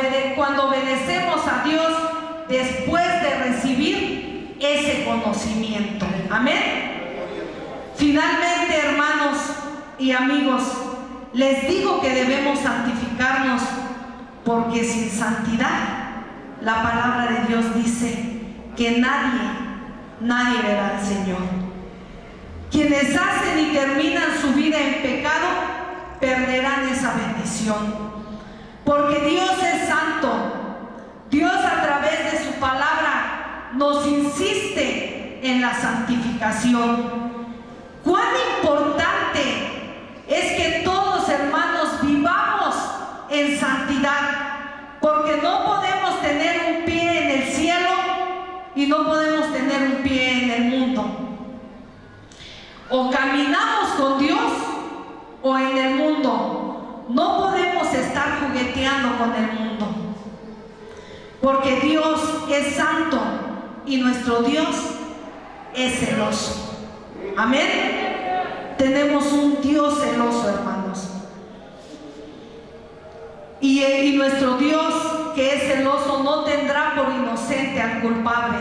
Speaker 3: obedecemos a Dios después de recibir ese conocimiento. Amén. Finalmente, hermanos y amigos, les digo que debemos santificarnos, porque sin santidad la palabra de Dios dice que nadie verá al Señor. Quienes hacen y terminan su vida en pecado perderán esa bendición, porque Dios es santo. Dios, a través de su palabra, nos insiste en la santificación. Cuán importante es que todos, hermanos, vivamos en santidad, porque no podemos tener y no podemos tener un pie en el mundo. O caminamos con Dios o en el mundo. No podemos estar jugueteando con el mundo, porque Dios es santo y nuestro Dios es celoso. Amén. Tenemos un Dios celoso, hermanos. Y nuestro Dios, que es celoso, no tendrá por inocente al culpable.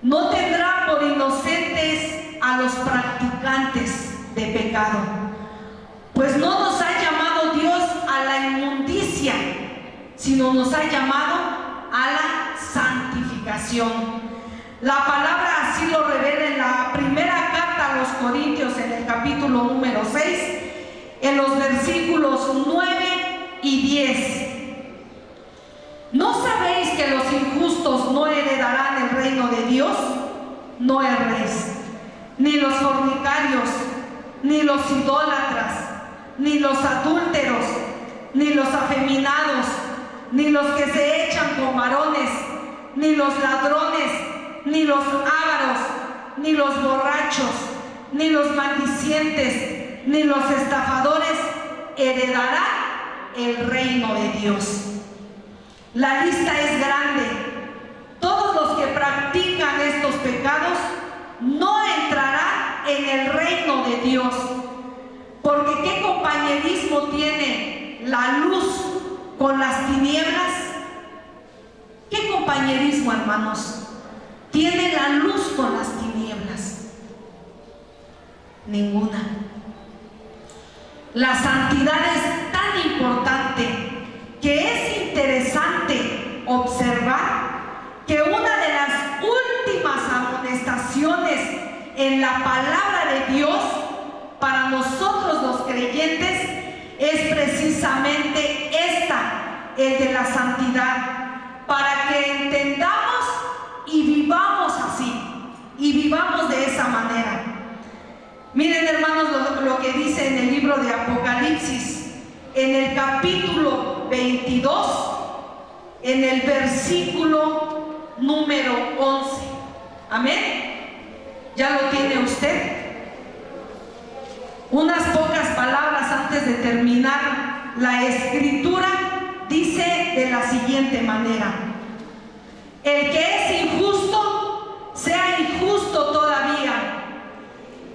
Speaker 3: No tendrá por inocentes a los practicantes de pecado. Pues no nos ha llamado Dios a la inmundicia, sino nos ha llamado a la santificación. La palabra así lo revela en la primera carta a los Corintios, en el capítulo número 6, en los versículos 9 y 10. ¿No sabéis que los injustos no heredarán el reino de Dios? No erréis, ni los fornicarios, ni los idólatras, ni los adúlteros, ni los afeminados, ni los que se echan con varones, ni los ladrones, ni los ávaros, ni los borrachos, ni los maldicientes, ni los estafadores heredarán el reino de Dios. La lista es grande. Todos los que practican estos pecados no entrarán en el reino de Dios. Porque ¿qué compañerismo tiene la luz con las tinieblas? ¿Qué compañerismo, hermanos, tiene la luz con las tinieblas? Ninguna. La santidad es tan importante que es interesante observar que una de las últimas amonestaciones en la palabra de Dios para nosotros los creyentes es precisamente esta, el de la santidad, para que entendamos y vivamos así, y vivamos de esa manera. Miren, hermanos, lo que dice en el libro de Apocalipsis, en el capítulo 22, en el versículo número 11. Amén. ¿Ya lo tiene usted? Unas pocas palabras antes de terminar la escritura, dice de la siguiente manera: el que es injusto, sea injusto todavía,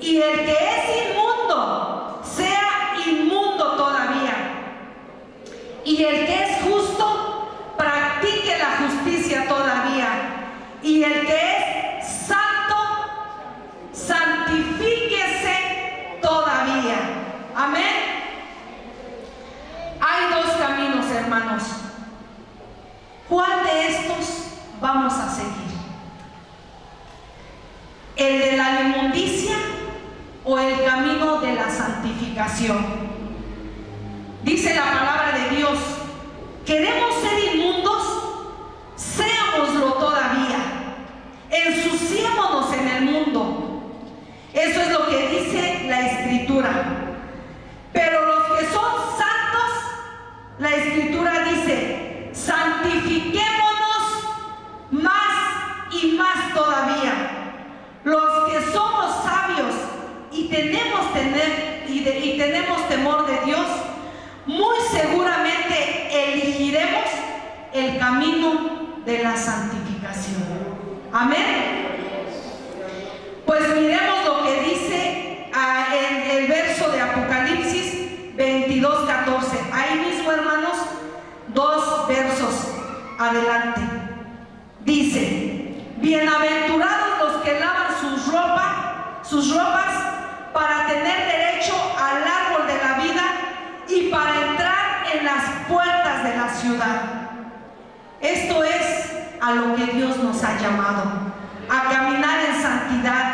Speaker 3: y el que es inmundo, sea inmundo todavía, y el que es justo, practique la justicia todavía, y el que es santo, santifíquese todavía. Amén. Hay dos caminos, hermanos. ¿Cuál de estos vamos a seguir? ¿El de la inmundicia o el camino de la santificación? Dice la palabra de Dios: ¿queremos ser inmundos? Seámoslo todavía. Ensuciémonos en el mundo. Eso es lo que dice la Escritura. Pero los que son santos, la Escritura dice: santifiquémonos más y más todavía. Los que somos sabios y tenemos temor de Dios, muy seguramente elegiremos el camino de la santificación. Amén. Pues miremos lo que dice en el verso de Apocalipsis 22:14. Ahí mismo, hermanos, dos versos adelante. Dice: bienaventurados los que lavan sus ropas para tener derecho al árbol de la vida y para entrar en las puertas de la ciudad. Esto es a lo que Dios nos ha llamado: a caminar en santidad,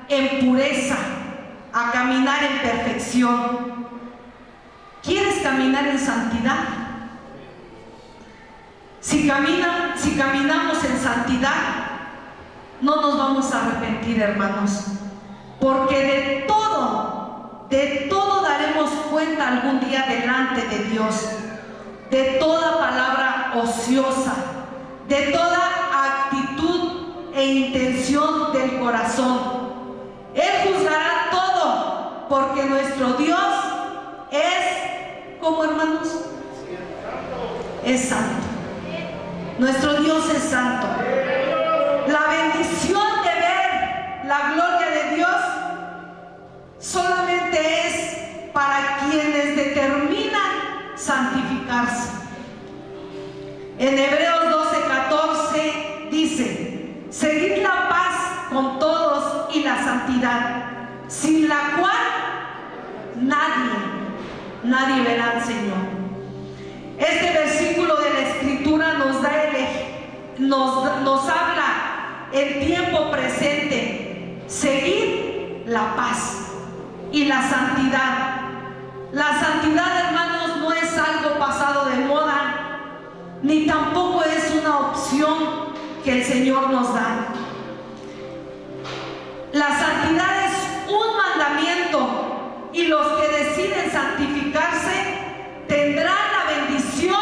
Speaker 3: en pureza, a caminar en perfección. ¿Quieres caminar en santidad? Si caminamos en santidad, no nos vamos a arrepentir, hermanos, porque de todo daremos cuenta algún día delante de Dios. De toda palabra ociosa, de toda actitud corazón. Él juzgará todo, porque nuestro Dios es, ¿cómo, hermanos? Es santo. Nuestro Dios es santo. La bendición de ver la gloria de Dios solamente es para quienes determinan santificarse. En Hebreos 12:14 dice: seguid la paz con todos y la santidad, sin la cual nadie verá al Señor. Este versículo de la Escritura nos habla en tiempo presente: seguir la paz y la santidad. La santidad, hermanos, no es algo pasado de moda, ni tampoco es una opción que el Señor nos da. La santidad es un mandamiento, y los que deciden santificarse tendrán la bendición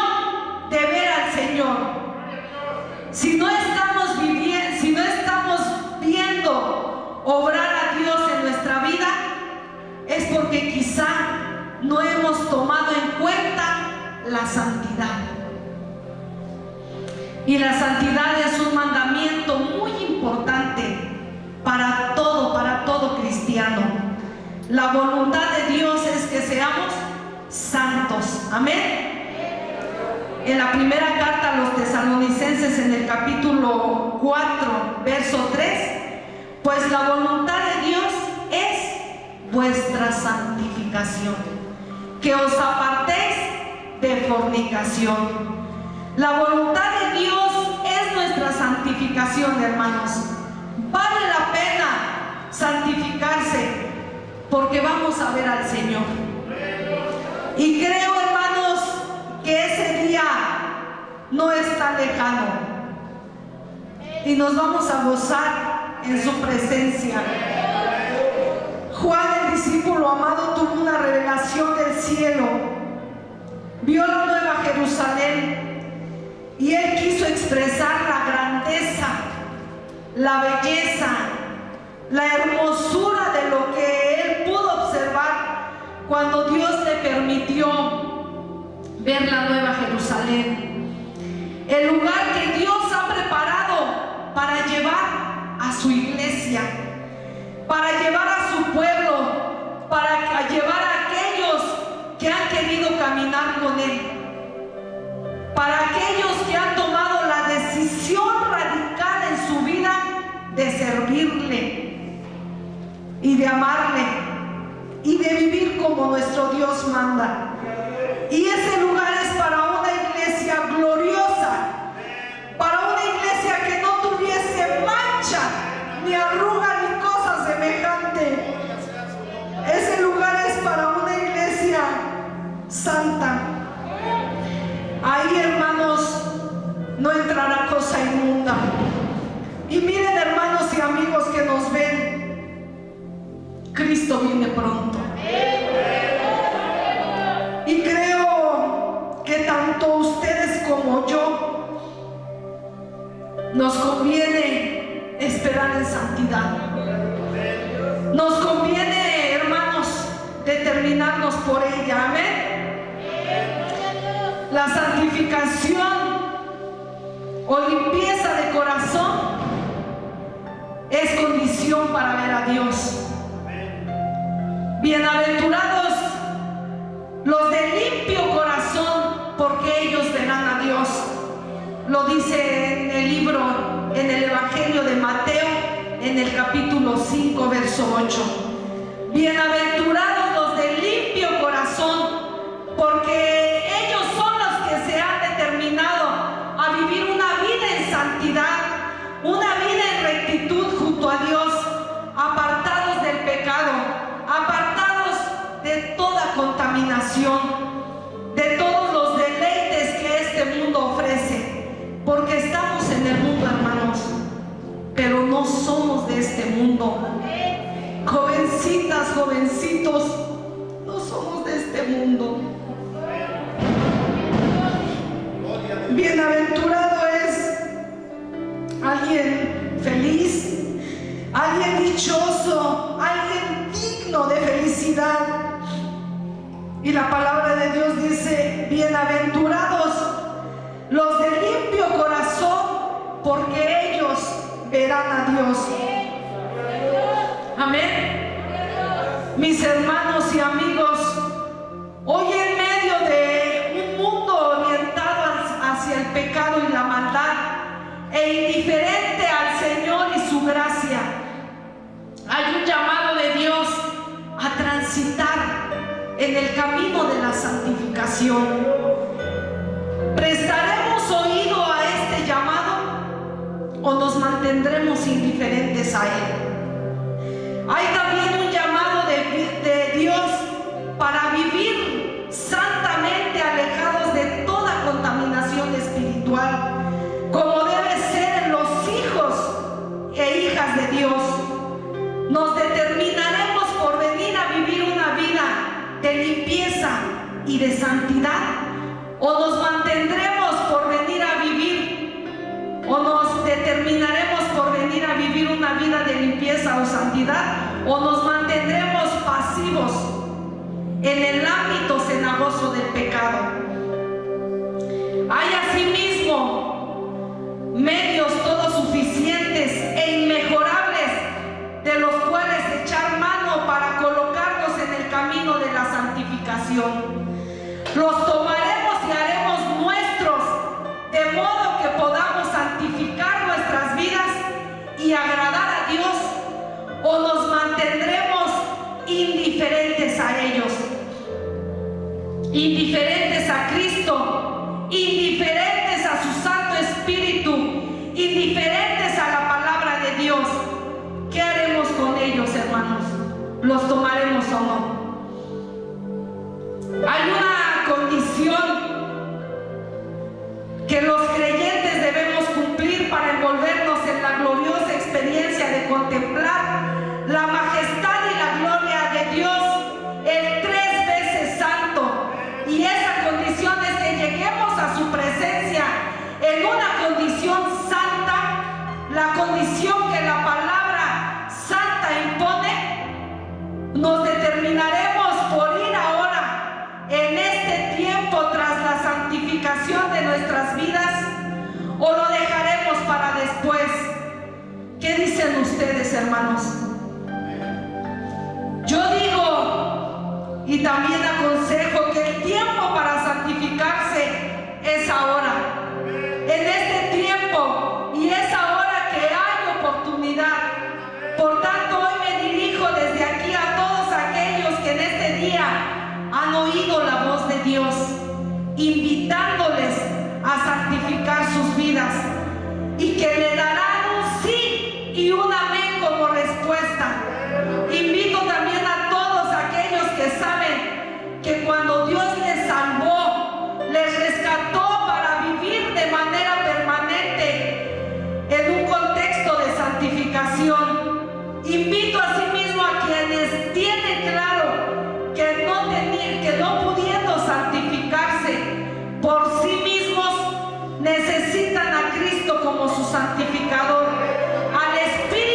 Speaker 3: de ver al Señor. Si no estamos viendo obrar a Dios en nuestra vida, es porque quizá no hemos tomado en cuenta la santidad. Y la santidad es un mandamiento muy importante para todo cristiano. La voluntad de Dios es que seamos santos. Amén. En la primera carta a los Tesalonicenses, en el capítulo 4, verso 3, pues la voluntad de Dios es vuestra santificación, que os apartéis de fornicación. La voluntad de Dios es nuestra santificación, hermanos. Vale la pena santificarse, porque vamos a ver al Señor. Y creo, hermanos, que ese día no está lejano, y nos vamos a gozar en su presencia. Juan, el discípulo amado, tuvo una revelación del cielo. Vio la nueva Jerusalén, y él quiso expresar la grandeza, la belleza, la hermosura de lo que él pudo observar cuando Dios le permitió ver la nueva Jerusalén, el lugar que Dios ha preparado para llevar a su iglesia, para llevar a su pueblo, para llevar a aquellos que han querido caminar con él, para aquellos que han tomado la decisión radical en su vida de servirle y de amarle y de vivir como nuestro Dios manda. Y ese lugar es para una iglesia gloriosa, para una iglesia que no tuviese mancha, ni arruga, ni cosa semejante. Ese lugar es para una iglesia santa. Ahí, hermanos, no entrará cosa inmunda. Y miren, hermanos y amigos que nos ven, Cristo viene pronto. Y creo que tanto ustedes como yo nos conviene esperar en santidad. Nos conviene, hermanos, determinarnos por ella. Amén. La santificación o limpieza de corazón es condición para ver a Dios. Bienaventurados los de limpio corazón, porque ellos verán a Dios. Lo dice en el libro, en el Evangelio de Mateo, en el capítulo 5, verso 8. Bienaventurados los de limpio corazón, porque ellos son los que se han determinado a vivir una vida en santidad, una vida en rectitud junto a Dios, apartados del pecado, apartados de toda contaminación, de todos los deleites que este mundo ofrece, porque estamos en el mundo, hermanos, pero no somos de este mundo. Jovencitas, jovencitos, no somos de este mundo. Bienaventurado es alguien feliz, alguien dichoso, alguien digno de felicidad. Y la palabra de Dios dice: bienaventurados los de limpio corazón, porque ellos verán a Dios. Amén. Mis hermanos y amigos, hoy en medio de un mundo orientado hacia el pecado y la maldad e indiferente al Señor y su gracia, hay un llamado de Dios a transitar en el camino de la santificación. ¿Prestaremos oído a este llamado o nos mantendremos indiferentes a él? Hay también un llamado de Dios para vivir santamente alejados de toda contaminación espiritual, como debe ser en los hijos e hijas de Dios. Nos determinaremos por venir a vivir una vida de limpieza y de santidad, o nos mantendremos por venir a vivir, o nos determinaremos por venir a vivir una vida de limpieza o santidad, o nos mantendremos pasivos en el ámbito cenagoso del pecado. Hay asimismo medios todos suficientes e inmejorables de los cuales echar mano para colocarnos en el camino de la santificación. Los tomaremos y haremos nuestros, de modo que podamos santificar nuestras vidas y agradar a Dios, o nos mantendremos indiferentes a ellos, indiferentes a Cristo, indiferentes a su Santo Espíritu, indiferentes a la palabra de Dios. ¿Qué haremos con ellos, hermanos? ¿Los tomaremos o no? Hay una condición que los creyentes debemos cumplir para envolvernos en la gloriosa experiencia de contemplar la majestad y la gloria de Dios, el 3 veces santo. Y esa condición es que lleguemos a su presencia en una condición santa, la condición que la palabra santa impone. Nos determinaremos por ir ahora en este tiempo tras la santificación de nuestras vidas, o lo dejaremos para después. ¿Qué dicen ustedes, hermanos? Yo digo y también aconsejo que el tiempo para santificarse es ahora, en este tiempo, y es ahora que hay oportunidad. Por tanto, hoy me dirijo desde aquí a todos aquellos que en este día han oído la voz de Dios, invitándoles a santificar sus vidas, y que le darán un sí y un amén como respuesta. Invito también a todos aquellos que saben que cuando Dios les salvó, les rescató para vivir de manera permanente en un contexto de santificación. Invito asimismo a quienes tienen claro que no pudiendo santificarse por sí mismos, necesitan a Cristo como su santificador, al Espíritu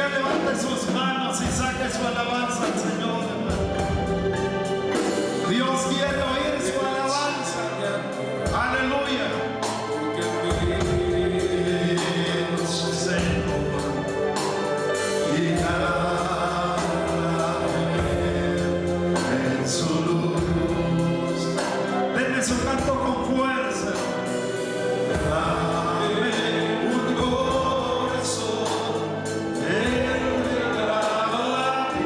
Speaker 4: cree, levante sus manos y saque su alabanza al Señor, hermano. Dios quiere oír su alabanza. Aleluya. En su luz, denle su canto con fuerza. Dame un corazón entregado a ti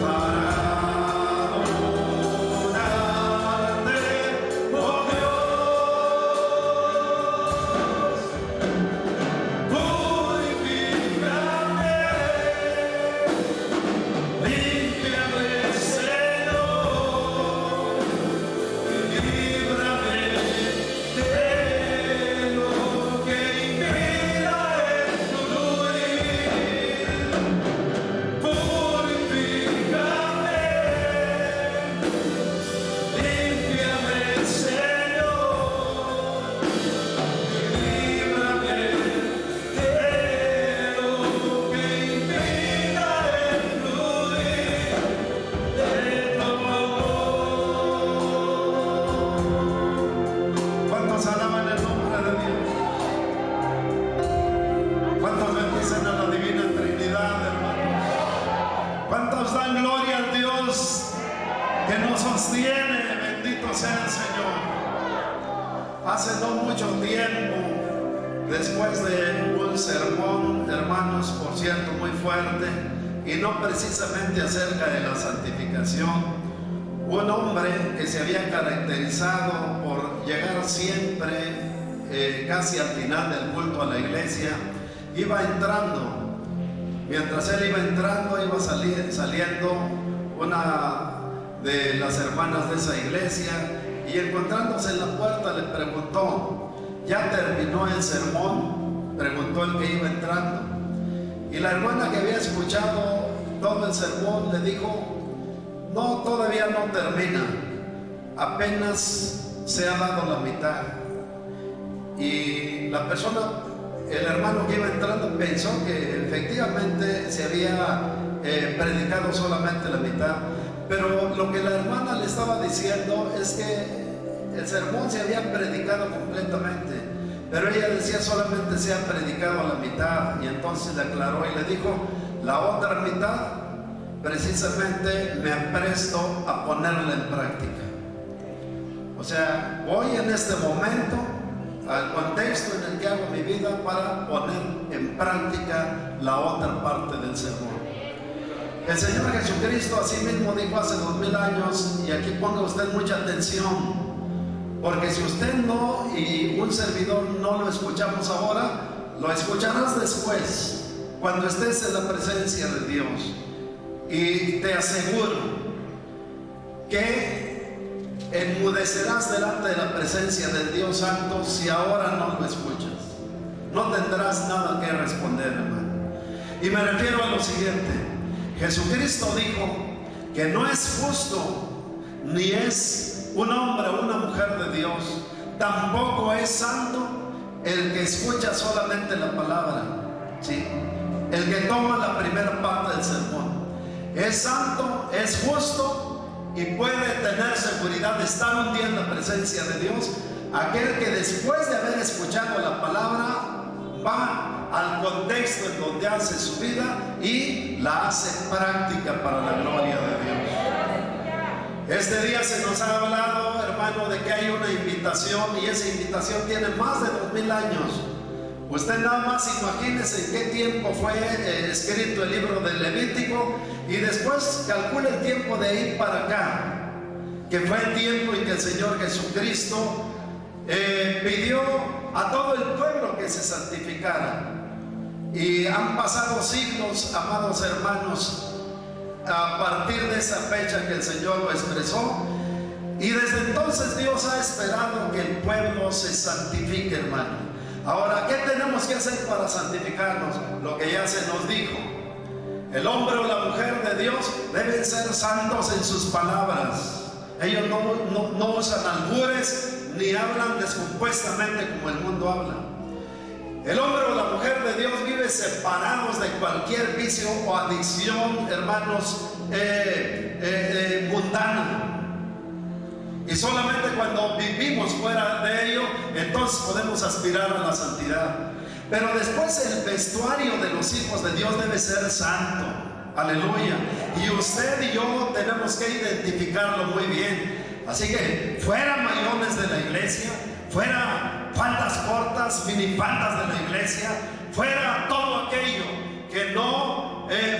Speaker 4: para adorarte, oh Dios. Purifícame, límpiame, Señor, y líbrame de lo que impida el fluir. Purifícame, límpiame, Señor, y líbrame de lo que impida el fluir de tu amor. ¿Cuántos alaban el nombre de Dios? ¿Cuántos bendicen a la divina Trinidad, hermano? ¿Cuántos dan gloria al Dios que nos sostiene? Bendito sea el Señor. Hace no mucho tiempo, después de un sermón, hermanos, por cierto, muy fuerte, y no precisamente acerca de la santificación, un hombre que se había caracterizado por llegar siempre casi al final del culto a la iglesia, iba entrando. Mientras él iba entrando, iba saliendo una de las hermanas de esa iglesia, y encontrándose en la puerta le preguntó: ¿ya terminó el sermón?, preguntó el que iba entrando. Y la hermana, que había escuchado todo el sermón, le dijo: no, todavía no termina, apenas se ha dado la mitad. Y la persona, el hermano que iba entrando, pensó que efectivamente se había predicado solamente la mitad, pero lo que la hermana le estaba diciendo es que el sermón se había predicado completamente, pero ella decía solamente se ha predicado la mitad. Y entonces le aclaró y le dijo: la otra mitad precisamente me apresto a ponerla en práctica. O sea, voy en este momento al contexto en el que hago mi vida para poner en práctica la otra parte del sermón. El Señor Jesucristo así mismo dijo hace 2000 años, y aquí ponga usted mucha atención, porque si usted no y un servidor no lo escuchamos ahora, lo escucharás después, cuando estés en la presencia de Dios. Y te aseguro que enmudecerás delante de la presencia del Dios Santo si ahora no lo escuchas. No tendrás nada que responder, hermano. Y me refiero a lo siguiente: Jesucristo dijo que no es justo, ni es un hombre o una mujer de Dios, tampoco es santo el que escucha solamente la palabra, ¿sí?, el que toma la primera parte del sermón. Es santo, es justo y puede tener seguridad de estar un día en la presencia de Dios aquel que después de haber escuchado la palabra va al contexto en donde hace su vida y la hace práctica para la gloria de Dios. Este día se nos ha hablado, hermano, de que hay una invitación, y esa invitación tiene más de 2000 años. Usted nada más imagínese en qué tiempo fue escrito el libro del Levítico, y después calcule el tiempo de ir para acá, que fue el tiempo en que el Señor Jesucristo pidió a todo el pueblo que se santificara. Y han pasado siglos, amados hermanos, a partir de esa fecha que el Señor lo expresó, y desde entonces Dios ha esperado que el pueblo se santifique, hermano. Ahora, ¿qué tenemos que hacer para santificarnos? Lo que ya se nos dijo: el hombre o la mujer de Dios deben ser santos en sus palabras. Ellos no usan albures ni hablan descompuestamente como el mundo habla. El hombre o la mujer de Dios vive separados de cualquier vicio o adicción, hermanos, mundana. Y solamente cuando vivimos fuera de ello, entonces podemos aspirar a la santidad. Pero después el vestuario de los hijos de Dios debe ser santo. Aleluya. Y usted y yo tenemos que identificarlo muy bien. Así que fuera mayones de la iglesia, fuera faldas cortas, minifaldas de la iglesia, fuera todo aquello que no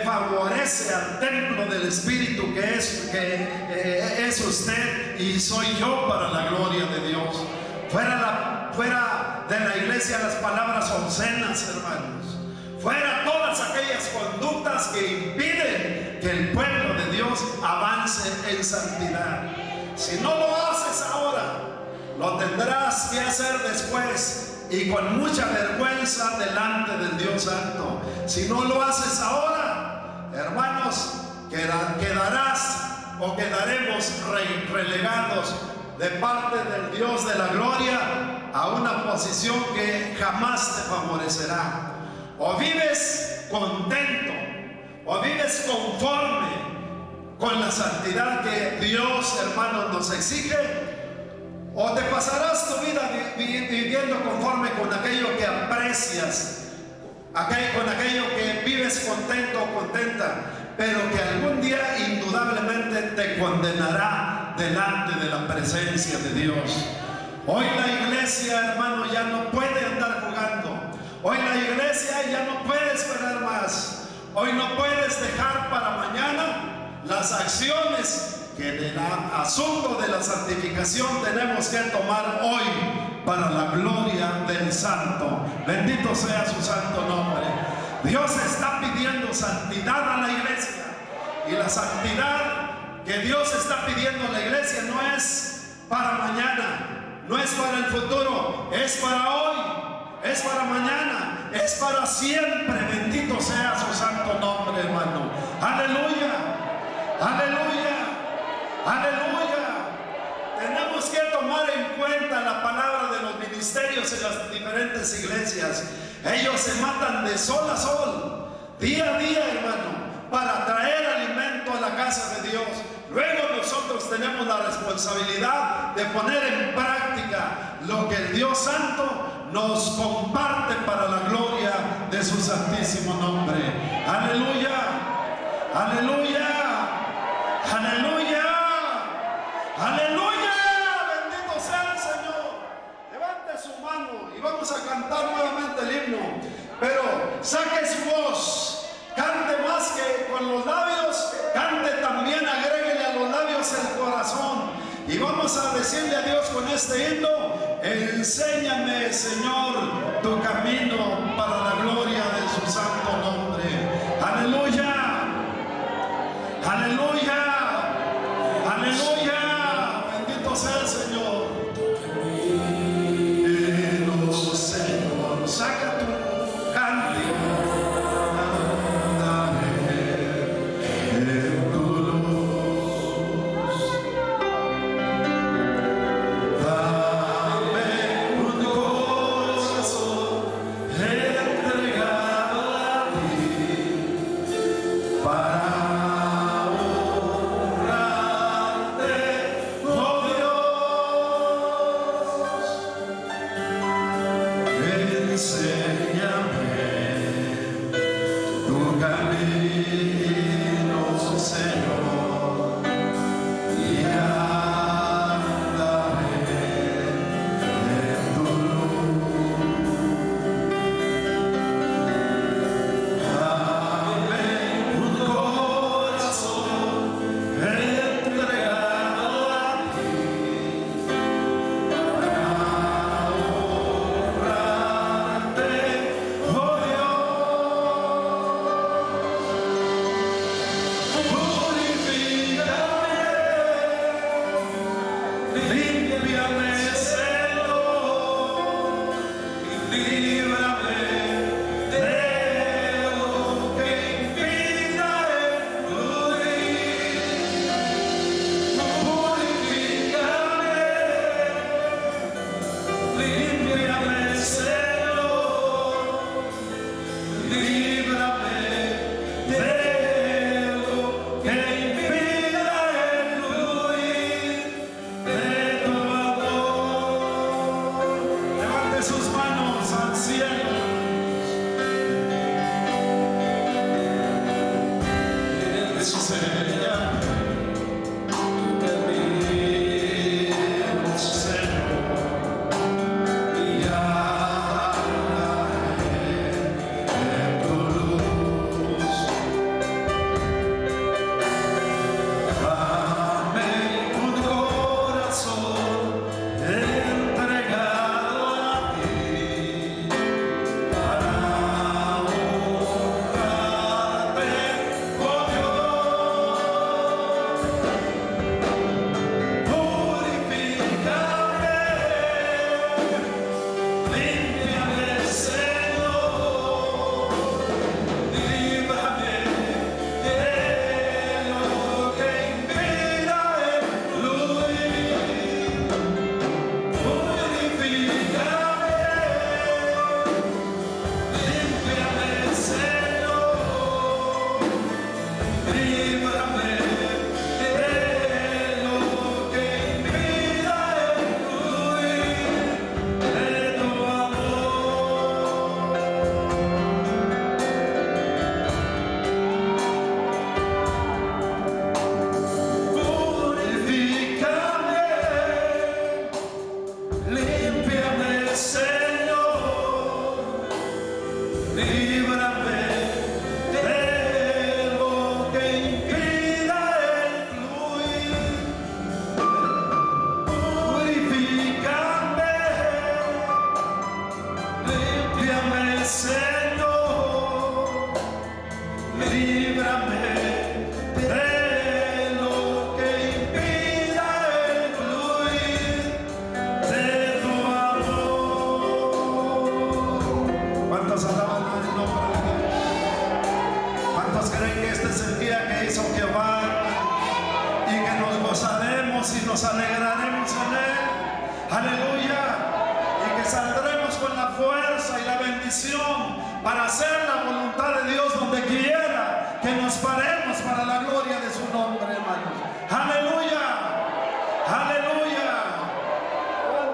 Speaker 4: favorece al templo del Espíritu que es usted y soy yo para la gloria de Dios. Fuera de la iglesia las palabras obscenas, hermanos. Fuera todas aquellas conductas que impiden que el pueblo de Dios avance en santidad. Si no lo haces ahora, lo tendrás que hacer después y con mucha vergüenza delante del Dios Santo. Si no lo haces ahora, hermanos, quedarás o quedaremos relegados de parte del Dios de la gloria a una posición que jamás te favorecerá. O vives contento, o vives conforme con la santidad que Dios, hermanos, nos exige, o te pasarás tu vida viviendo conforme con aquello que aprecias, con aquello que vives contento o contenta, pero que algún día indudablemente te condenará delante de la presencia de Dios. Hoy la iglesia, hermano, ya no puede andar jugando. Hoy la iglesia ya no puede esperar más. Hoy no puedes dejar para mañana las acciones que en el asunto de la santificación tenemos que tomar hoy para la gloria del Santo. Bendito sea su santo nombre. Dios está pidiendo santidad a la iglesia, y la santidad que Dios está pidiendo a la iglesia no es para mañana, no es para el futuro, es para hoy, es para mañana, es para siempre. Bendito sea su santo nombre, hermano. Aleluya, aleluya, aleluya. Tenemos que tomar en cuenta la palabra de los ministerios en las diferentes iglesias. Ellos se matan de sol a sol, día a día, hermano, para traer alimento a la casa de Dios. Luego nosotros tenemos la responsabilidad de poner en práctica lo que el Dios Santo nos comparte para la gloria de su santísimo nombre. Aleluya, aleluya, aleluya, aleluya. Bendito sea el Señor. Levante su mano y vamos a cantar nuevamente el himno, pero saque su voz, cante más que con los labios, cante también, agréguele a los labios el corazón. Y vamos a decirle a Dios con este himno: enséñame, Señor, tu camino para la gloria de su santo nombre. Aleluya, aleluya, aleluya. Bendito sea el Señor. Pero, Señor, saca tu cántico.
Speaker 2: Dame un corazón
Speaker 4: líbrame de lo que impida el fluir, purifícame, límpiame, Señor, líbrame de lo que impida el fluir de tu amor. ¿Cuántos alaban el nombre de Dios? ¿Cuántos creen que este es el día que hizo Jehová y que nos gozaremos y nos alegraremos en él? Aleluya. Y que saldremos con la fuerza y la bendición para hacer la voluntad de Dios donde quiera que nos paremos para la gloria de su nombre, hermanos. Aleluya. Aleluya.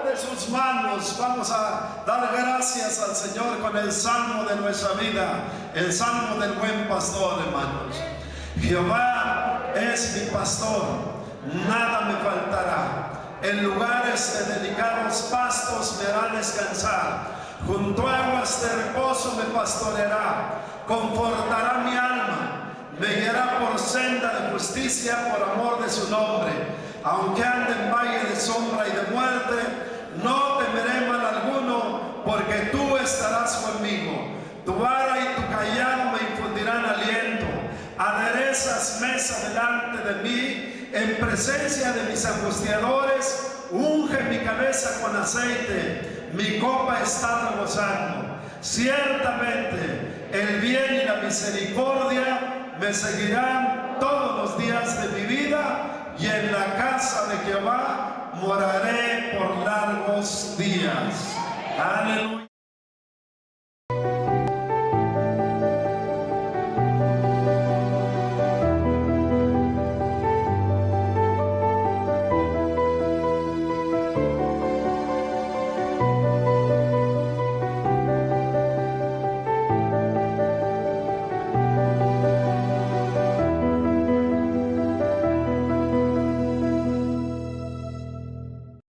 Speaker 4: De sus manos vamos a dar gracias al Señor con el salmo de nuestra vida, el salmo del buen pastor, hermanos. Jehová es mi pastor, nada me faltará. En lugares de delicados pastos me hará descansar. Junto a aguas de reposo me pastoreará, confortará mi alma, me guiará por senda de justicia por amor de su nombre. Aunque ande en valle de sombra y de muerte, no temeré mal alguno, porque tú estarás conmigo. Tu vara y tu callado me infundirán aliento. Aderezas mesa delante de mí, en presencia de mis angustiadores. Unge mi cabeza con aceite, mi copa está rebosando. Ciertamente el bien y la misericordia me seguirán todos los días de mi vida, y en la casa de Jehová moraré por largos días. Aleluya.